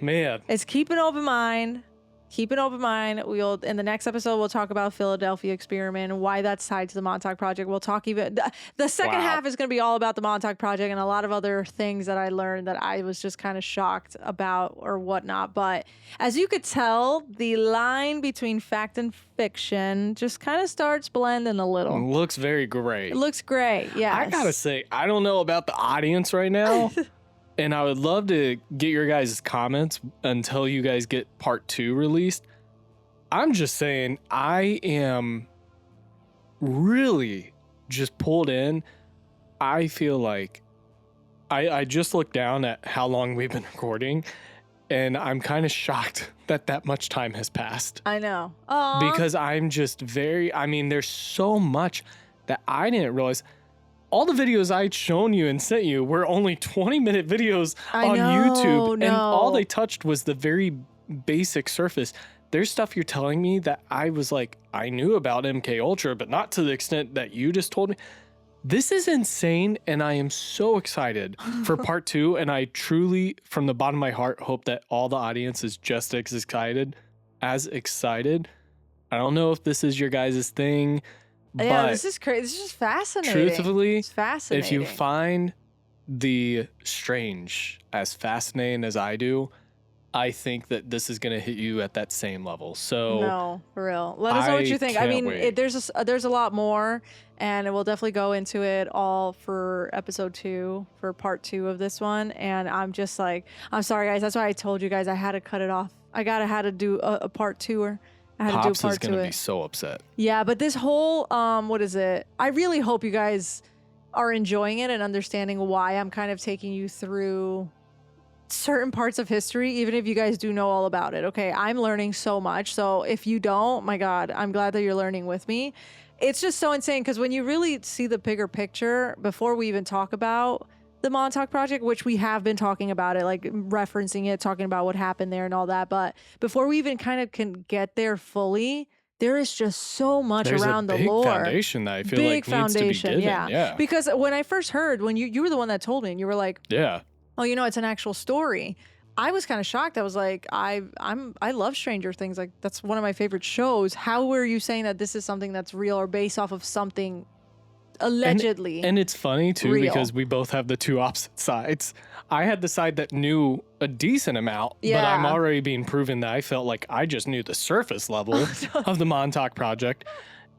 is keep an open mind. Keep an open mind. In the next episode, we'll talk about Philadelphia Experiment and why that's tied to the Montauk Project. We'll talk the second half is going to be all about the Montauk Project and a lot of other things that I learned that I was just kind of shocked about or whatnot. But as you could tell, the line between fact and fiction just kind of starts blending a little. It looks very gray. It looks great. Yeah. I gotta say, I don't know about the audience right now. And I would love to get your guys' comments until you guys get part 2 released. I'm just saying, I am really just pulled in. I feel like I just looked down at how long we've been recording, and I'm kind of shocked that much time has passed. I know. Aww. Because I'm just there's so much that I didn't realize. All the videos I'd shown you and sent you were only 20-minute videos on YouTube. And all they touched was the very basic surface. There's stuff you're telling me that I was like, I knew about MKUltra, but not to the extent that you just told me. This is insane, and I am so excited for part 2. And I truly, from the bottom of my heart, hope that all the audience is just as excited. I don't know if this is your guys' thing. Yeah, this is crazy. This is just fascinating. Truthfully, it's fascinating. If you find the strange as fascinating as I do, I think that this is going to hit you at that same level. So no, for real. Let us know what you think. I mean, there's a lot more, and we'll definitely go into it all for episode 2, for part 2 of this one. And I'm just like, I'm sorry, guys. That's why I told you guys I had to cut it off. I had to do a part 2. Pops is going to be so upset. Yeah, but this whole, what is it? I really hope you guys are enjoying it and understanding why I'm kind of taking you through certain parts of history, even if you guys do know all about it. Okay, I'm learning so much. So if you don't, my God, I'm glad that you're learning with me. It's just so insane because when you really see the bigger picture, before we even talk about the Montauk Project, which we have been talking about it, like referencing it, talking about what happened there and all that. But before we even kind of can get there fully, there is just so much around the lore. Big foundation that I feel like needs to be given. Yeah. Because when I first heard, when you were the one that told me, and you were like, oh, it's an actual story. I was kind of shocked. I was like, I love Stranger Things. Like, that's one of my favorite shows. How were you saying that this is something that's real or based off of something allegedly. And it's funny too, real. because we both have the two opposite sides. I had the side that knew a decent amount, but I'm already being proven that I felt like I just knew the surface level of the Montauk Project.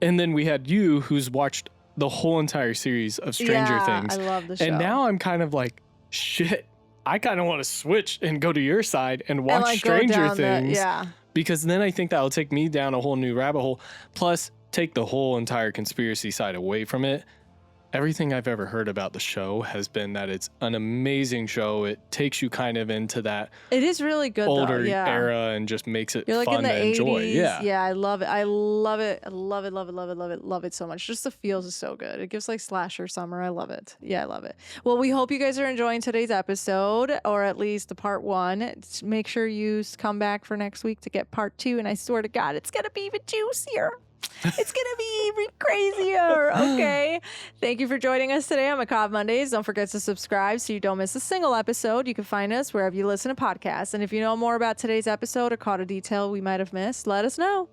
And then we had you, who's watched the whole entire series of Stranger Things. I love the show. And now I'm kind of like, shit, I kind of want to switch and go to your side and watch like, Stranger Things. Yeah. Because then I think that'll take me down a whole new rabbit hole. Plus, take the whole entire conspiracy side away from it. Everything I've ever heard about the show has been that it's an amazing show. It takes you kind of into that It is really good older though. Yeah. era and just makes it You're like fun in the to 80s. enjoy. Yeah. Yeah, I love it. I love it. I love it, love it, love it, love it, love it so much. Just the feels is so good. It gives like slasher summer. I love it. Yeah, I love it. Well, we hope you guys are enjoying today's episode, or at least the part 1. Make sure you come back for next week to get part 2, and I swear to God, it's going to be even juicier. It's going to be even crazier. Okay. Thank you for joining us today on Macabre Mondays. Don't forget to subscribe so you don't miss a single episode. You can find us wherever you listen to podcasts. And if you know more about today's episode or caught a detail we might have missed, let us know.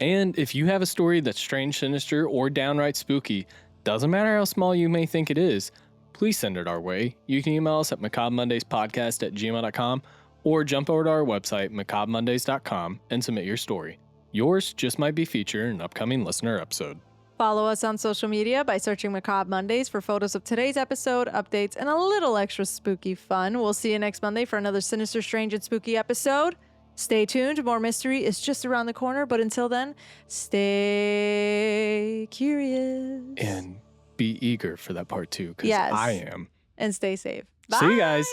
And if you have a story that's strange, sinister, or downright spooky, doesn't matter how small you may think it is, please send it our way. You can email us at macabremondayspodcast@gmail.com or jump over to our website, macabremondays.com, and submit your story. Yours just might be featured in an upcoming listener episode. Follow us on social media by searching Macabre Mondays for photos of today's episode, updates, and a little extra spooky fun. We'll see you next Monday for another sinister, strange, and spooky episode. Stay tuned. More mystery is just around the corner. But until then, stay curious. And be eager for that part 2, because I am. And stay safe. Bye. See you guys.